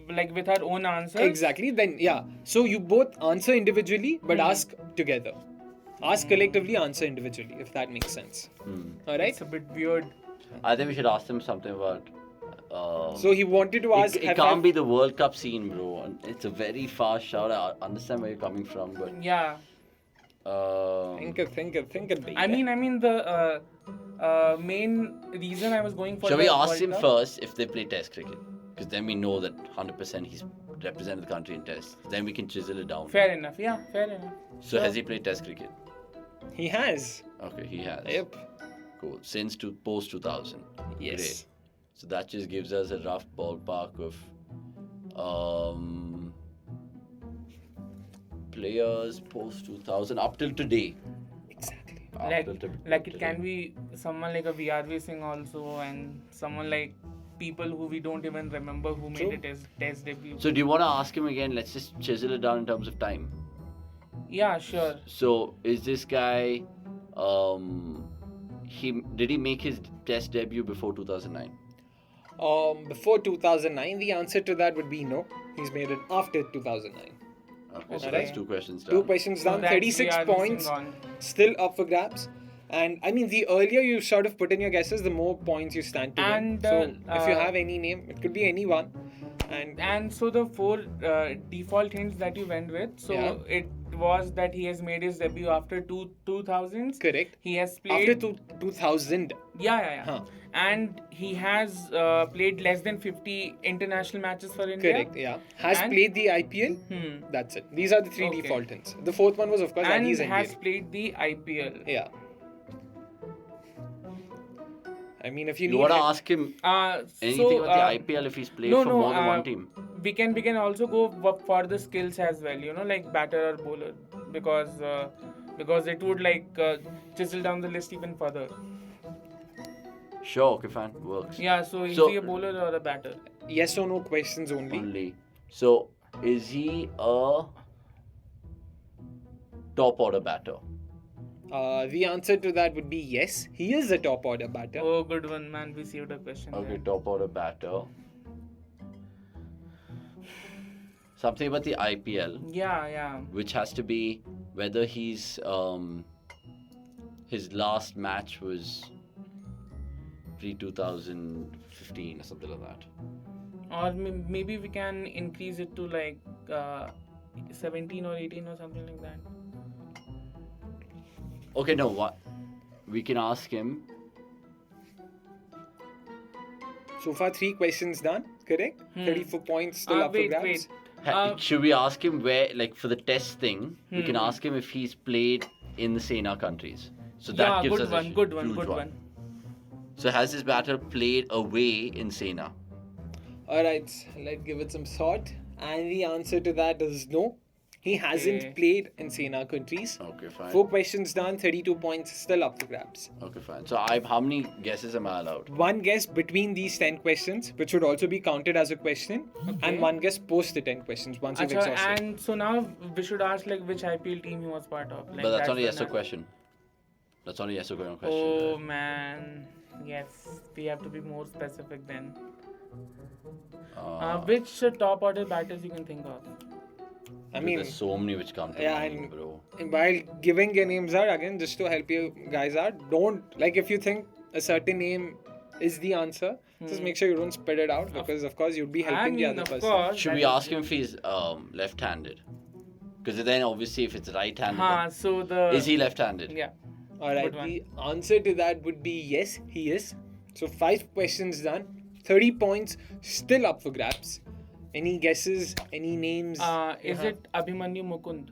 like with our own answers. Exactly. Then yeah. So you both answer individually, but ask together. Ask collectively, answer individually. If that makes sense. All right. It's a bit weird. I think we should ask them something about... So he wanted to ask. It can't be the World Cup scene, bro. And it's a very fast shout. I understand where you're coming from, but... Yeah. Think it. I mean the main reason I was going for. Shall we the ask World him Cup- first if they play Test cricket? Because then we know that 100% he's represented the country in Test. Then we can chisel it down. Fair enough. Yeah, fair enough. So has he played Test cricket? He has. Okay, he has. Yep. Cool. Since post 2000. Yes. Great. So that just gives us a rough ballpark of players post 2000 up till today. Exactly. Like it can be someone like a VRV Singh also, and someone like people who we don't even remember who made True. a test debut. So do you want to ask him again? Let's just chisel it down in terms of time. Yeah, sure. So is this guy did he make his Test debut before 2009? Before 2009, the answer to that would be no. He's made it after 2009. Okay, so Okay. that's 2 questions done. 2 questions So down, that's 36 VRV points, Singh on. still up for grabs. And I mean, the earlier you sort of put in your guesses, the more points you stand to win. And, So if you have any name, it could be anyone. And so the 4 default hints that you went with, so Yeah. it was that he has made his debut after 2000s. Correct. He has played After 2000. Yeah. Huh. And he has played less than 50 international matches for India. Correct, yeah. Has And- played the IPL. That's it. These are the 3 Okay. default hints. The 4th one was, of course, And Ali's has Indian. played the IPL. Yeah. I mean, if you You need... want to ask him anything about the IPL if he's played for more than one team? We can also go for the skills as well, like batter or bowler, because it would chisel down the list even further. Sure, okay, fine, works. Yeah, so is So- he a bowler or a batter? Yes or no questions only. Only. So is he a top order batter? The answer to that would be yes. He is a top order batter. Oh, good one, man. We saved a question. Okay, there. top order batter. Something about the IPL, Yeah. which has to be whether he's his last match was pre-2015 or something like that. Or maybe we can increase it to 17 or 18 or something like that. Okay, no, what? We can ask him. So far, 3 questions done, correct? 34 points still up for grabs. Should we ask him where, like for the test thing, we can ask him if he's played in the Sena countries. So that Yeah, gives good us one, a good one, huge good one. So has this batter played away in Sena? Alright, let's give it some thought. And the answer to that is no. He hasn't Okay. played in Sena countries. Okay, fine. 4 questions done, 32 points still up for grabs. Okay, fine. So how many guesses am I allowed? One guess between these 10 questions, which would also be counted as a question, and one guess post the 10 questions once you've Acha, exhausted. and so now we should ask which IPL team he was part of. But that's only a the yes or na- question. That's only yes or no question. Oh man, yes, we have to be more specific then. Which top order batters you can think of? I mean, there's so many which come to yeah, mind, and bro. while giving your names out, again, just to help you guys out, don't, if you think a certain name is the answer, just make sure you don't spit it out, because of course you'd be helping the other of person. course. Should we ask him if he's left-handed? Because then obviously if it's right-handed, So then, is he left-handed? Yeah. Alright, Good one. the answer to that would be yes, he is. So 5 questions done, 30 points still up for grabs. Any guesses, any names? Is it Abhimanyu Mukund?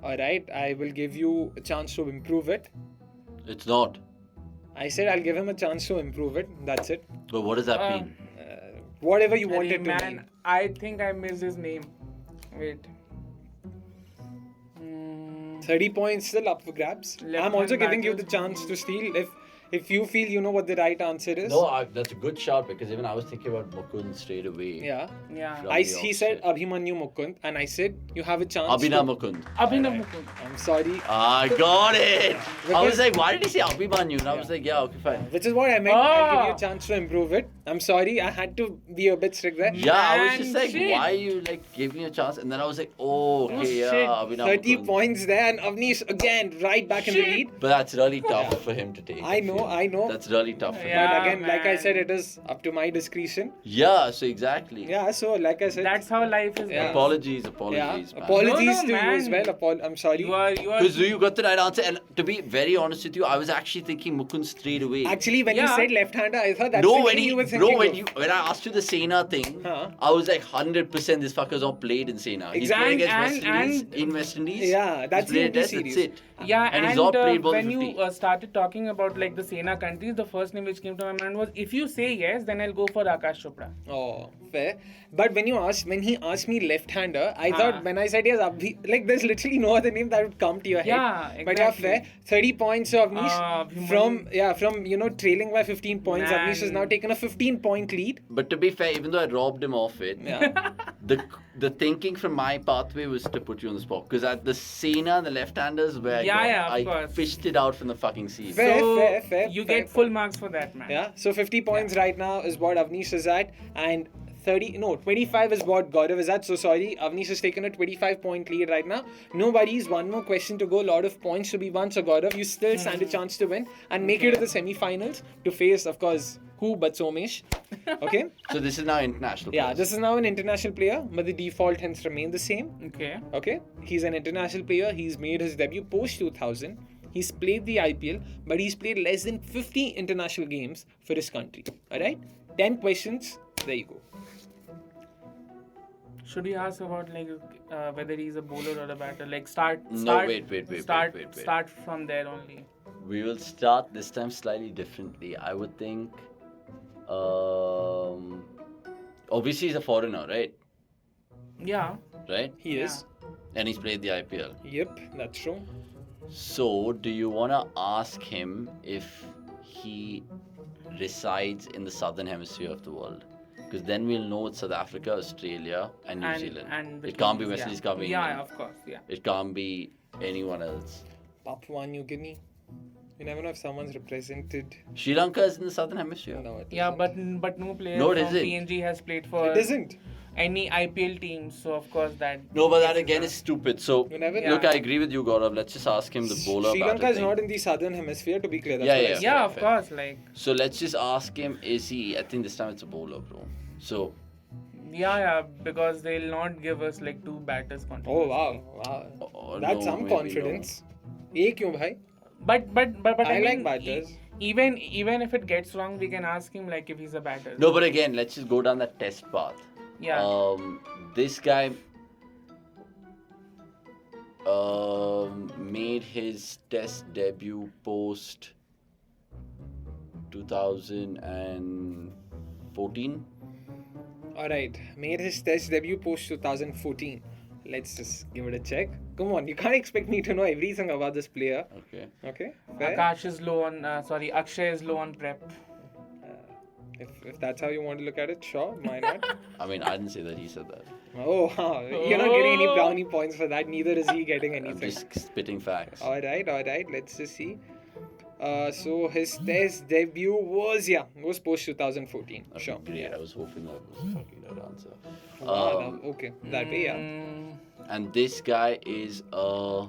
Alright, I will give you a chance to improve it. It's not. I said I'll give him a chance to improve it. That's it. But what does that mean? Whatever you wanted to man, mean. I think I missed his name. Wait. 30 points still up for grabs. I'm also giving you the chance to steal if you feel you know what the right answer is. No, that's a good shout because even I was thinking about Mukund straight away. Yeah. Yeah. He said Abhimanyu Mukund, and I said you have a chance. Abhinav Mukund. Abhinav Mukund. I'm sorry. I got it. Because- I was like, why did he say Abhimanyu? And I was like, yeah, okay, fine. Which is what I meant. I'll give you a chance to improve it. I'm sorry, I had to be a bit strict there. Yeah, I was Man, just like, shit. why you like give me a chance? And then I was like, oh, okay, shit. yeah, Abhinav 30 Mukund. points there, and Avnish again right back in the lead. But that's really tough for him to take. I know. That's really tough for Yeah. him. But again, like I man. said, it is up to my discretion. Yeah, so exactly. Yeah, so like I said, That's how life is. Yeah. guys. Apologies, yeah, man. apologies No, to you as man. well. I'm sorry. You are. Because you got the right answer, and to be very honest with you, I was actually thinking Mukund straight away. Actually, when you Yeah. said left-hander, I thought that's No, the when thing he, you were thinking when I asked you the Sena thing, Huh. I was like 100% this fucker's not played in Sena. He's played against West Indies in West Indies. Yeah, that's He's played the a test, series. that's it. Yeah, And he's not played more when than you 50. started talking about like the Sena countries, the first name which came to my mind was, if you say yes, then I'll go for Akash Chopra. Oh, fair. But when he asked me left-hander, I thought when I said yes, like there's literally no other name that would come to your head. Yeah, But yeah, exactly. fair. 30 points to Avnish Abhimanyu. from trailing by 15 points. Man. Avnish has now taken a 15-point lead. But to be fair, even though I robbed him off it, Yeah. the thinking from my pathway was to put you on the spot. Because at the Sena, the left-handers, where Yeah, of I course. fished it out from the fucking sea. Fair, So fair. you fair. get full marks for that, man. Yeah, so 50 points right now is what Avnish is at, and 25 is what Gaurav is at. So sorry, Avnish has taken a 25-point lead right now. No worries, one more question to go. A lot of points to be won. So Gaurav, you still stand a chance to win and make it to the semi-finals to face, of course, who but Somesh. Okay? So this is now international. Yeah, players. this is now an international player, but the default hence remain the same. Okay. Okay? He's an international player. He's made his debut post 2000. He's played the IPL, but he's played less than 50 international games for his country. Alright? 10 questions. There you go. Should we ask about like whether he's a bowler or a batter? Like start. Wait. Start from there only. We will start this time slightly differently. I would think. Obviously, he's a foreigner, right? Yeah. Right? He is. And he's played the IPL. Yep, that's true. So, do you want to ask him if he resides in the southern hemisphere of the world? Because then we'll know it's South Africa, Australia, and New Zealand. And It can't be Philippines, West yeah. Indies, can't be Yeah, England. of course. Yeah. It can't be anyone else. Papua New Guinea. You never know if someone's represented. Sri Lanka is in the southern hemisphere. No, it Yeah, isn't. but no player No, it from isn't. PNG has played for It isn't. any IPL team. So of course that. No, but that again is stupid. So, You never Yeah. look, I agree with you, Gaurav. Let's just ask him the bowler Sri batter Lanka is thing. not in the southern hemisphere, to be clear. That's Yeah, what I yeah. said. Yeah, of fair. course. Like So let's just ask him, is he, I think this time it's a bowler, bro. So, yeah, because they'll not give us like two batters Oh, continuously. wow. That's no, some maybe confidence. Ye kyun, bhai? But I mean, like batters. Even if it gets wrong, we can ask him like if he's a batter. no, but again, let's just go down that test path. Yeah. This guy made his test debut post 2014. Alright, made his test debut post 2014. Let's just give it a check. Come on, you can't expect me to know everything about this player. Okay. Okay? Fair? Akash is low on. Akshay is low on prep. If that's how you want to look at it, sure, why not? I mean, I didn't say that, he said that. Oh, huh. You're not getting any brownie points for that. Neither is he getting I'm anything. just spitting facts. Alright. Let's just see. So his test debut was post 2014. Okay, Sure. great. I was hoping that was a fucking good answer. Okay. That way, yeah. And this guy is a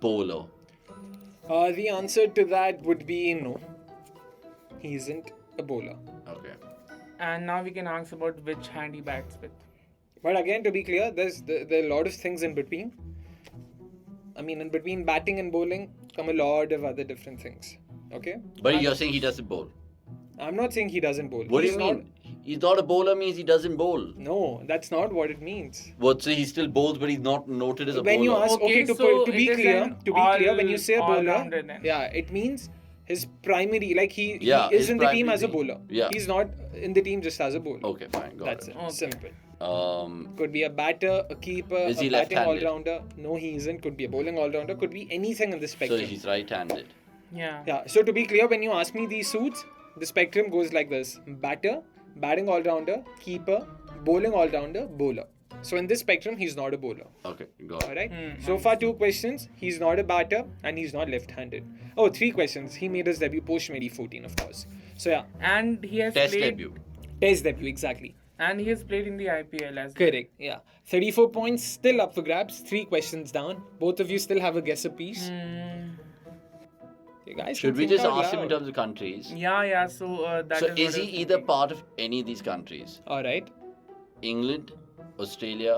bowler. The answer to that would be no. He isn't a bowler. Okay. And now we can ask about which hand he bats with. But again, to be clear, there are a lot of things in between. I mean, in between batting and bowling come a lot of other different things. Okay? But you're saying he doesn't bowl. I'm not saying he doesn't bowl. What do He's you mean? He's not a bowler means he doesn't bowl. No, that's not what it means. What? So he still bowls, but he's not noted as a When bowler. you ask, Okay, to so be it is clear, an when you say a bowler, all-rounder then. yeah, it means his primary, like he is his in the team as a primary bowler. thing. Yeah. He's not in the team just as a bowler. Okay, fine, got That's it. it. Simple. Um, Could be a batter, a keeper, Is he a batting left-handed? all-rounder. No, he isn't. Could be a bowling all-rounder. Could be anything in the so spectrum. he's right-handed. Yeah. Yeah. So to be clear, when you ask me these suits, the spectrum goes like this: batter, batting all-rounder, keeper, bowling all-rounder, bowler. So in this spectrum, he's not a bowler. Okay, got it. Alright? So far, 2 questions. He's not a batter and he's not left-handed. Oh, 3 questions. He made his debut post-2014, of course. So yeah, And he has Test played. debut. Test debut, exactly. And he has played in the IPL as well. Correct, yeah. 34 points, still up for grabs. 3 questions down. Both of you still have a guess apiece. You guys Should can we think just out ask him in loud. terms of countries? Yeah. So that So is. is what he I was either thinking. part of any of these countries? Alright. England, Australia,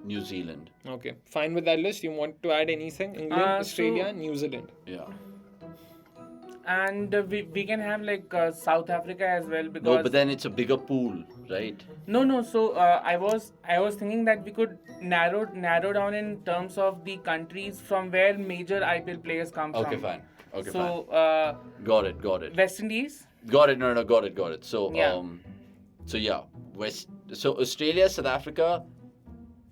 New Zealand. Okay. Fine with that list. You want to add anything? England, Australia, so- New Zealand. Yeah. And we can have like South Africa as well because. No, but then it's a bigger pool, right? No. So I was thinking that we could narrow down in terms of the countries from where major IPL players come Okay, from. fine. Okay, So fine. Got it. West Indies. Got it. No, got it. So Yeah. so yeah, So Australia, South Africa,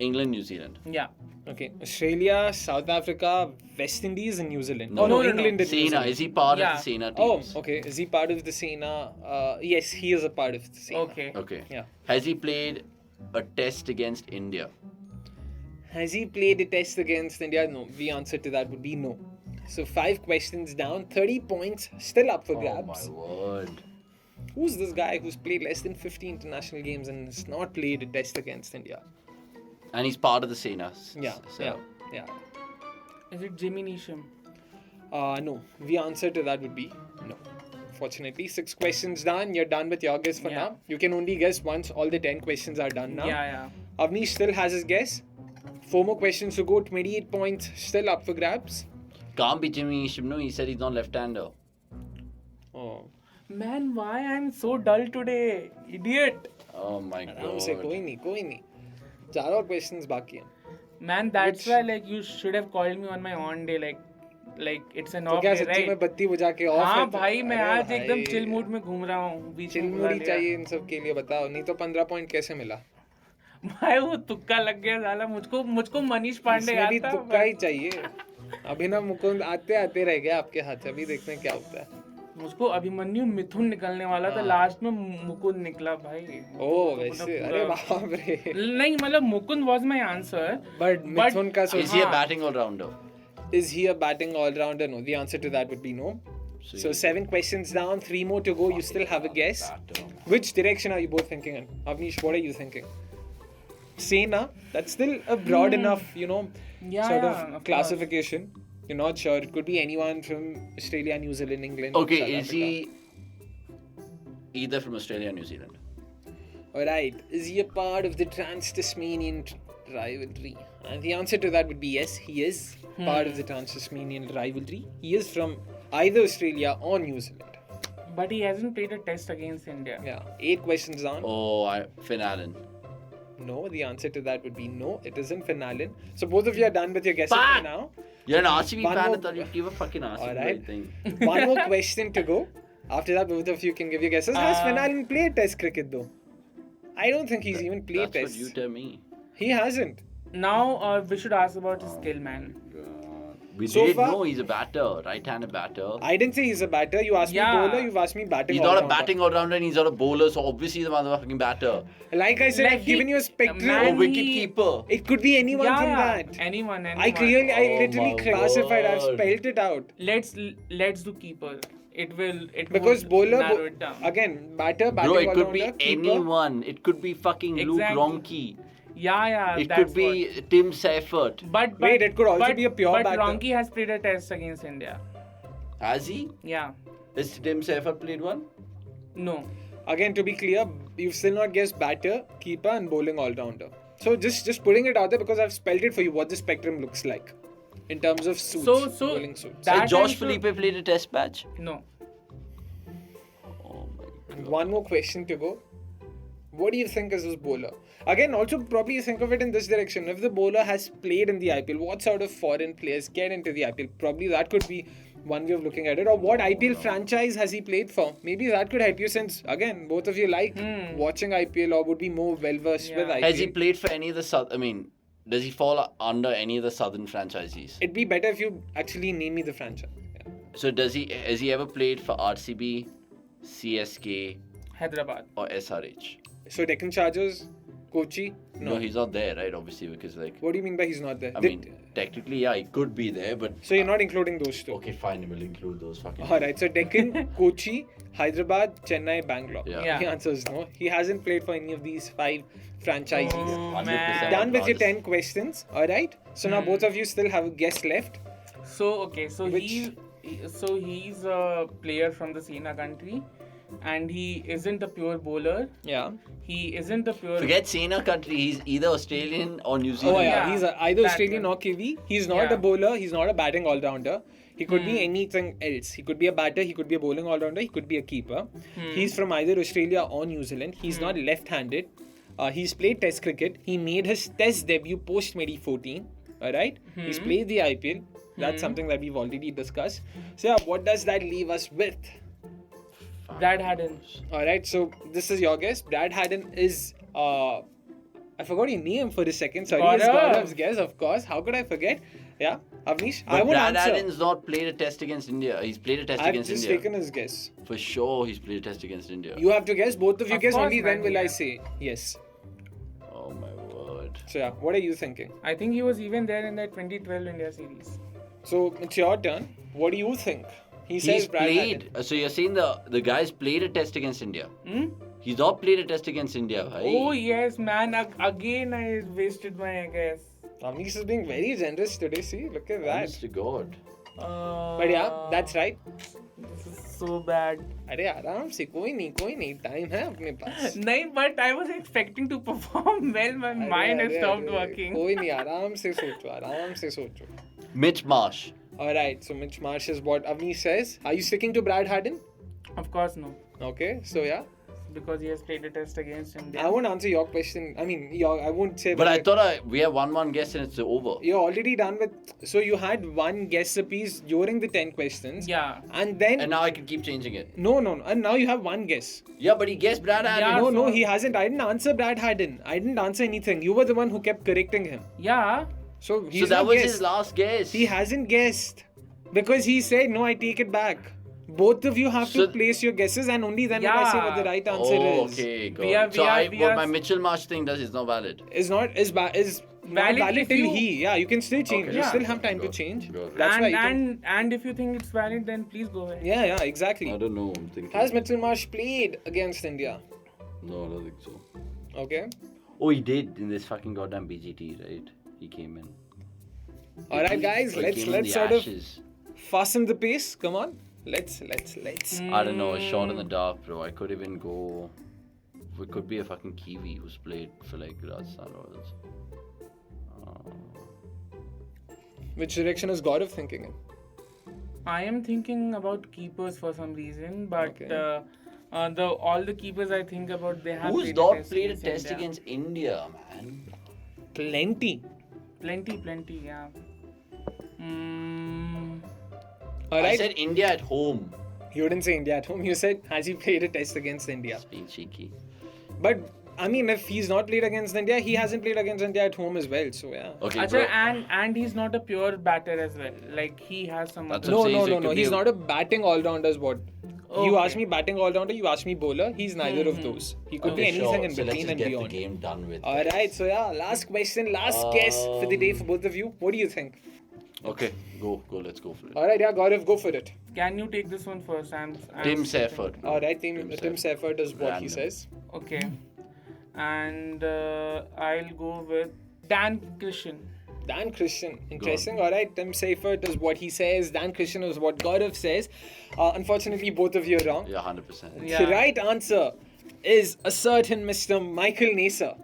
England, New Zealand. Yeah. Okay. Australia, South Africa, West Indies, and New Zealand. No, Oh, no, no. England and New Sena, Zealand. is he part Yeah. of the Sena Oh, teams? okay. Is he part of the Sena? Yes, he is a part of the Sena. Okay. Okay. Yeah. Has he played a test against India? Has he played a test against India? No. The answer to that would be no. So 5 questions down, 30 points, still up for grabs. Oh my word. Who's this guy who's played less than 50 international games and has not played a test against India? And he's part of the Sena. Yeah. Is it Jimmy Neesham? No. The answer to that would be no. Fortunately, 6 questions done. You're done with your guess for Yeah. now. You can only guess once all the 10 questions are done now. Yeah. Avnish still has his guess. 4 more questions to go. 28 points still up for grabs. Can't be Jimmy Neesham. No, he said he's not left-hander. Oh. Man, why I'm so dull today? Idiot. Oh my आराम से god. कोई नहीं 4 और questions बाकी हैं. Man, that's Which- why like you should have called me on my on day like it's an तो off क्या day, सच्ची में right? बत्ती बुझा के ऑफ हाँ भाई मैं आज एकदम चिल मूड में घूम रहा हूँ बीच चिल में मूड बुला ही लिया। चाहिए इन सब के लिए बताओ नहीं तो 15 पॉइंट कैसे मिला भाई वो तुक्का लग गया साला मुझको मनीष पांडे इसमें भी याद था तुक्का ही चाहिए अभिनव मुकुंद आते आते रह गया आपके हाथ अभी देखते हैं क्या होता है मुझको अभिमन्यु मिथुन निकलने वाला था लास्ट में मुकुंद निकला भाई ओ वैसे अरे बाप रे नहीं मतलब Mukund was my answer but Mithun का Is he a batting all-rounder? is he a batting all-rounder? No, the answer to that would be no. So 7 questions down, 3 more to go. You still have a guess. Which direction are you both thinking in? Avnish, what are you thinking? Sena, that's still a broad enough, sort of classification. You're not sure. It could be anyone from Australia, New Zealand, England. Okay, South is Africa. he either from Australia or New Zealand? Alright, is he a part of the Trans-Tasmanian rivalry? And the answer to that would be yes, he is part of the Trans-Tasmanian rivalry. He is from either Australia or New Zealand. but he hasn't played a test against India. Yeah, 8 questions down. Oh, Finn Allen. No, the answer to that would be no, it isn't Finn Allen. So both of you are done with your guesses for now. You're an RCB One fan. more- I thought you'd give a fucking RCB Alright. thing. One more question to go. After that, both of you can give your guesses. Has Finn Allen played Test cricket though? I don't think he's even played That's Tests. what you tell me. He hasn't. Now we should ask about his skill, man. We So did far- know he's a batter, right-handed batter. I didn't say he's a batter. You asked Yeah. me bowler, you've asked me batting. He's not a all-rounder. batting all-rounder and he's not a bowler, so obviously he's a motherfucking batter. Like I said, Like I've given you a spectrum. man, Or wicket keeper. It could be anyone from that. Anyone. I literally my classified. I've word. spelled it out. Let's do keeper. It Because would bowler, narrow it down. again, batting Bro, it could be all-rounder, keeper. anyone. It could be fucking Luke Exactly. Ronchi. Yeah, It that's could be Tim Seifert. But Wait, it could also be a pure but batter. Ronchi has played a test against India. Has he? Yeah. Has Tim Seifert played one? No. Again, to be clear, you've still not guessed batter, keeper, and bowling all-rounder. So just putting it out there because I've spelled it for you what the spectrum looks like in terms of suits, So bowling suits. that Has Josh answer- Felipe played a test match? No. Oh my And one more question to go. What do you think is this bowler? Again, also probably think of it in this direction. If the bowler has played in the IPL, what sort of foreign players get into the IPL? Probably that could be one way of looking at it. Or what IPL franchise has he played for? Maybe that could help you, since again both of you like watching IPL or would be more well versed with IPL. Has he played for any of the does he fall under any of the southern franchises? It'd be better if you actually name me the franchise. Yeah. So has he ever played for RCB, CSK, Hyderabad. or SRH? So Deccan Chargers, Kochi? No, he's not there, right? Obviously, because What do you mean by he's not there? I mean, technically, yeah, he could be there, but... So you're not including those two? Okay, fine, we'll include those fucking... Alright, so Deccan, Kochi, Hyderabad, Chennai, Bangalore. Yeah. The answer is no. He hasn't played for any of these 5 franchises. Oh, 100%. man. Done with your 10 questions. Alright? So now both of you still have a guess left. So Which- he's a player from the Sena country, and he isn't a pure bowler. Yeah. He isn't a pure. Forget Sena country, he's either Australian or New Zealand. Oh yeah, Yeah, he's either that Australian one. or Kiwi. He's not Yeah. a bowler. He's not a batting all-rounder. He could be anything else. He could be a batter. He could be a bowling all-rounder. He could be a keeper. He's from either Australia or New Zealand. He's not left-handed. He's played Test cricket. He made his Test debut post 2014. All right. He's played the IPL. That's something that we've already discussed. So yeah, what does that leave us with? Brad Haddon. All right. So this is your guess. Brad Haddon is. I forgot your name for a second. Sorry, it's Gaurav. Gaurav's guess, of course. How could I forget? Yeah, Avnish. I But won't Brad answer. Haddon's not played a test against India. He's played a test I've against just India. taken his guess. For sure, he's played a test against India. You have to guess. Both of you Of guess. course, Only then man, will I yeah. say yes. Oh my word. So yeah, what are you thinking? I think he was even there in that 2012 India series. So it's your turn. What do you think? He says He's Brad played. Haddon. So you're saying the guy's played a test against India? He's not played a test against India, right? Oh yes, man. Again, I wasted my guess. Avnish is being very generous today. See, look at that. Honest to God. But yeah, that's right. This is so bad. अरे आराम से कोई नहीं time है अपने पास No, but I was expecting to perform well. My mind has stopped working. कोई नहीं आराम से सोचो Mitch Marsh. Alright, so Mitch Marsh is what Avnish says. Are you sticking to Brad Haddon? Of course, no. Okay, so yeah. Because he has played a test against India. I won't answer your question. I mean, I won't say But that. I thought we have 1-1 guess and it's over. You're already done with. So you had one guess apiece during the 10 questions. Yeah. And then. And now I can keep changing it. No. And now you have one guess. Yeah, but he guessed Brad Haddon. No, he hasn't. I didn't answer Brad Haddon. I didn't answer anything. You were the one who kept correcting him. Yeah. So he's So that not was guessed. his last guess. He hasn't guessed. Because he said, no, I take it back. Both of you have to place your guesses and only then will I say what the right answer is. Okay, got We are- it. So we are- what my Mitchell Marsh thing does is not valid. Is not Valid valid if till you- he. Yeah, you can still change. Okay. You Yeah. still have time to Got it. change. Got it. That's why you can. And if you think it's valid, then please go ahead. Yeah, exactly. I don't know. I'm thinking. Has Mitchell Marsh played against India? No, I don't think so. Okay. Oh, he did in this fucking goddamn BGT, right? He came in. Alright, guys, Or he came in let's the sort of ashes. fasten the pace. Come on. Let's. I don't know, a shot in the dark, bro. I could even go. It could be a fucking Kiwi who's played for like Rajasthan Royals. Which direction is Gaurav thinking in? I am thinking about keepers for some reason, but Okay. all the keepers I think about, they have Who's played not a test played a against test India. against India, man? Plenty. Plenty, yeah. I Alright. said India at home. You didn't say India at home. You said, has he played a test against India? Just being cheeky. But, I mean, if he's not played against India, he hasn't played against India at home as well. So, yeah. Okay, Achha, bro. and he's not a pure batter as well. Like, he has some That's other... what I'm saying, so it No. could He's be a- not a batting all-rounder is what. You Okay. asked me batting all-rounder, you asked me bowler. He's neither of those. He could be Okay, anything sure. in So let's between just and get beyond. the game done with. Alright, so yeah, last question, last guess for the day for both of you. What do you think? Okay, go, let's go for it. Alright, yeah, Gaurav, go for it. Can you take this one first? Tim Seifert. bro. Alright, Tim Seifert is what he Random. says. Okay. And I'll go with Dan Christian. Dan Christian. Interesting. Alright, Tim Seifert is what he says. Dan Christian is what Gaurav says. Unfortunately, both of you are wrong. Yeah, 100%. Yeah. The right answer is a certain Mr. Michael Neser.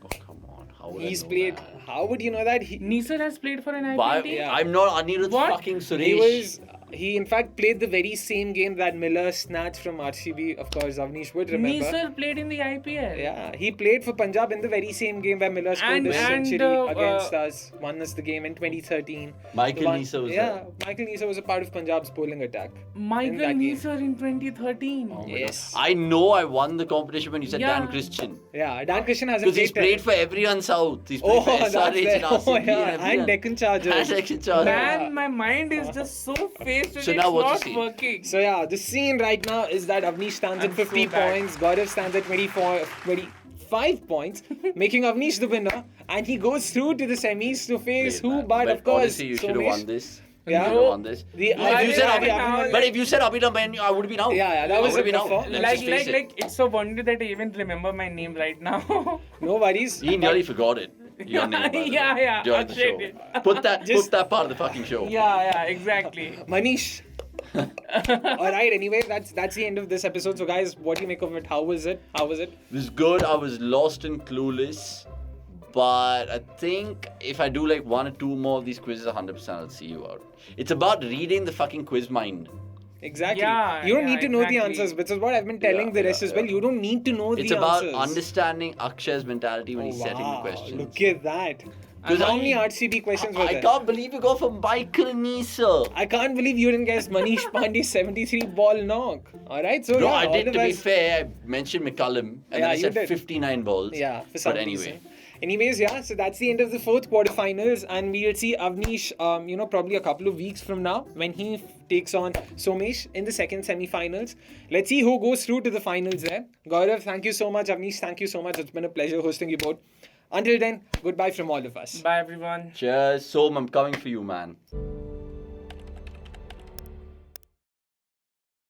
Oh, come on. How would He's I know played. that? How would you know that? Neser has played for an IPL Why? team? Yeah. I'm not Anirudh What? fucking Suresh. He was. He in fact played the very same game that Miller snatched from RCB. Of course, Avnish would remember. Neser played in the IPL. Yeah, he played for Punjab in the very same game where Miller scored And- a and, century uh, against us, won us the game in 2013. Michael The one- Neser was yeah, there. Michael Neser was a part of Punjab's bowling attack. Michael that game. Neser in 2013. Oh my Yes. God. I know I won the competition when you said Yeah. Dan Christian. Yeah, Dan Christian has a Because he's great played for everyone South. He's played Oh, for that's SRH there. and RCB Oh, yeah. and everyone. And Deccan Chargers. And Deccan Chargers. Man, my mind is just so phased and So it's now what you not see? working. So yeah, the scene right now is that Avnish stands at I'm 50 so bad. points, Gaurav stands at 25 points, making Avnish the winner, and he goes through to the semis to face Played, who? man. But of course, honestly, you should have Somesh. won this. Yeah. You should have won this. The- If I you think said I Abhi- haven't- but if you said Abhinav, man, I would have been out. Yeah, that I was would have a been out. perform- Let's Like, just face it. it's so wonderful that I even remember my name right now. No worries. He nearly forgot it. Your name, by the way, Yeah, during the Akshay show. did. Put that Just- part of the fucking show. yeah, exactly. Manish. All right. Anyway, that's the end of this episode. So guys, what do you make of it? How was it? It was good. I was lost and clueless. But I think if I do like 1 or 2 more of these quizzes, 100% I'll see you out. It's about reading the fucking quiz mind. Exactly. Yeah, you don't yeah, need to know the exactly. answers, which is what I've been telling the rest as well. You don't need to know It's the about answers. understanding Akshay's mentality when Oh, he's setting the wow. questions. Look at that. 'Cause How I- many RCB questions were I there? can't believe you go for Michael Neser. I can't believe you didn't guess Manish Pandey's 73 ball knock. Alright, so Bro, yeah, I all did, the to be best. fair, I mentioned McCullum and Yeah, then I you said did. 59 balls. Yeah, for some But anyway. reason. Anyways, yeah, so that's the end of the 4th quarterfinals, and we will see Avnish, probably a couple of weeks from now when he takes on Somesh in the 2nd semi-finals. Let's see who goes through to the finals there. Gaurav, thank you so much. Avnish, thank you so much. It's been a pleasure hosting you both. Until then, goodbye from all of us. Bye, everyone. Cheers. So I'm coming for you, man.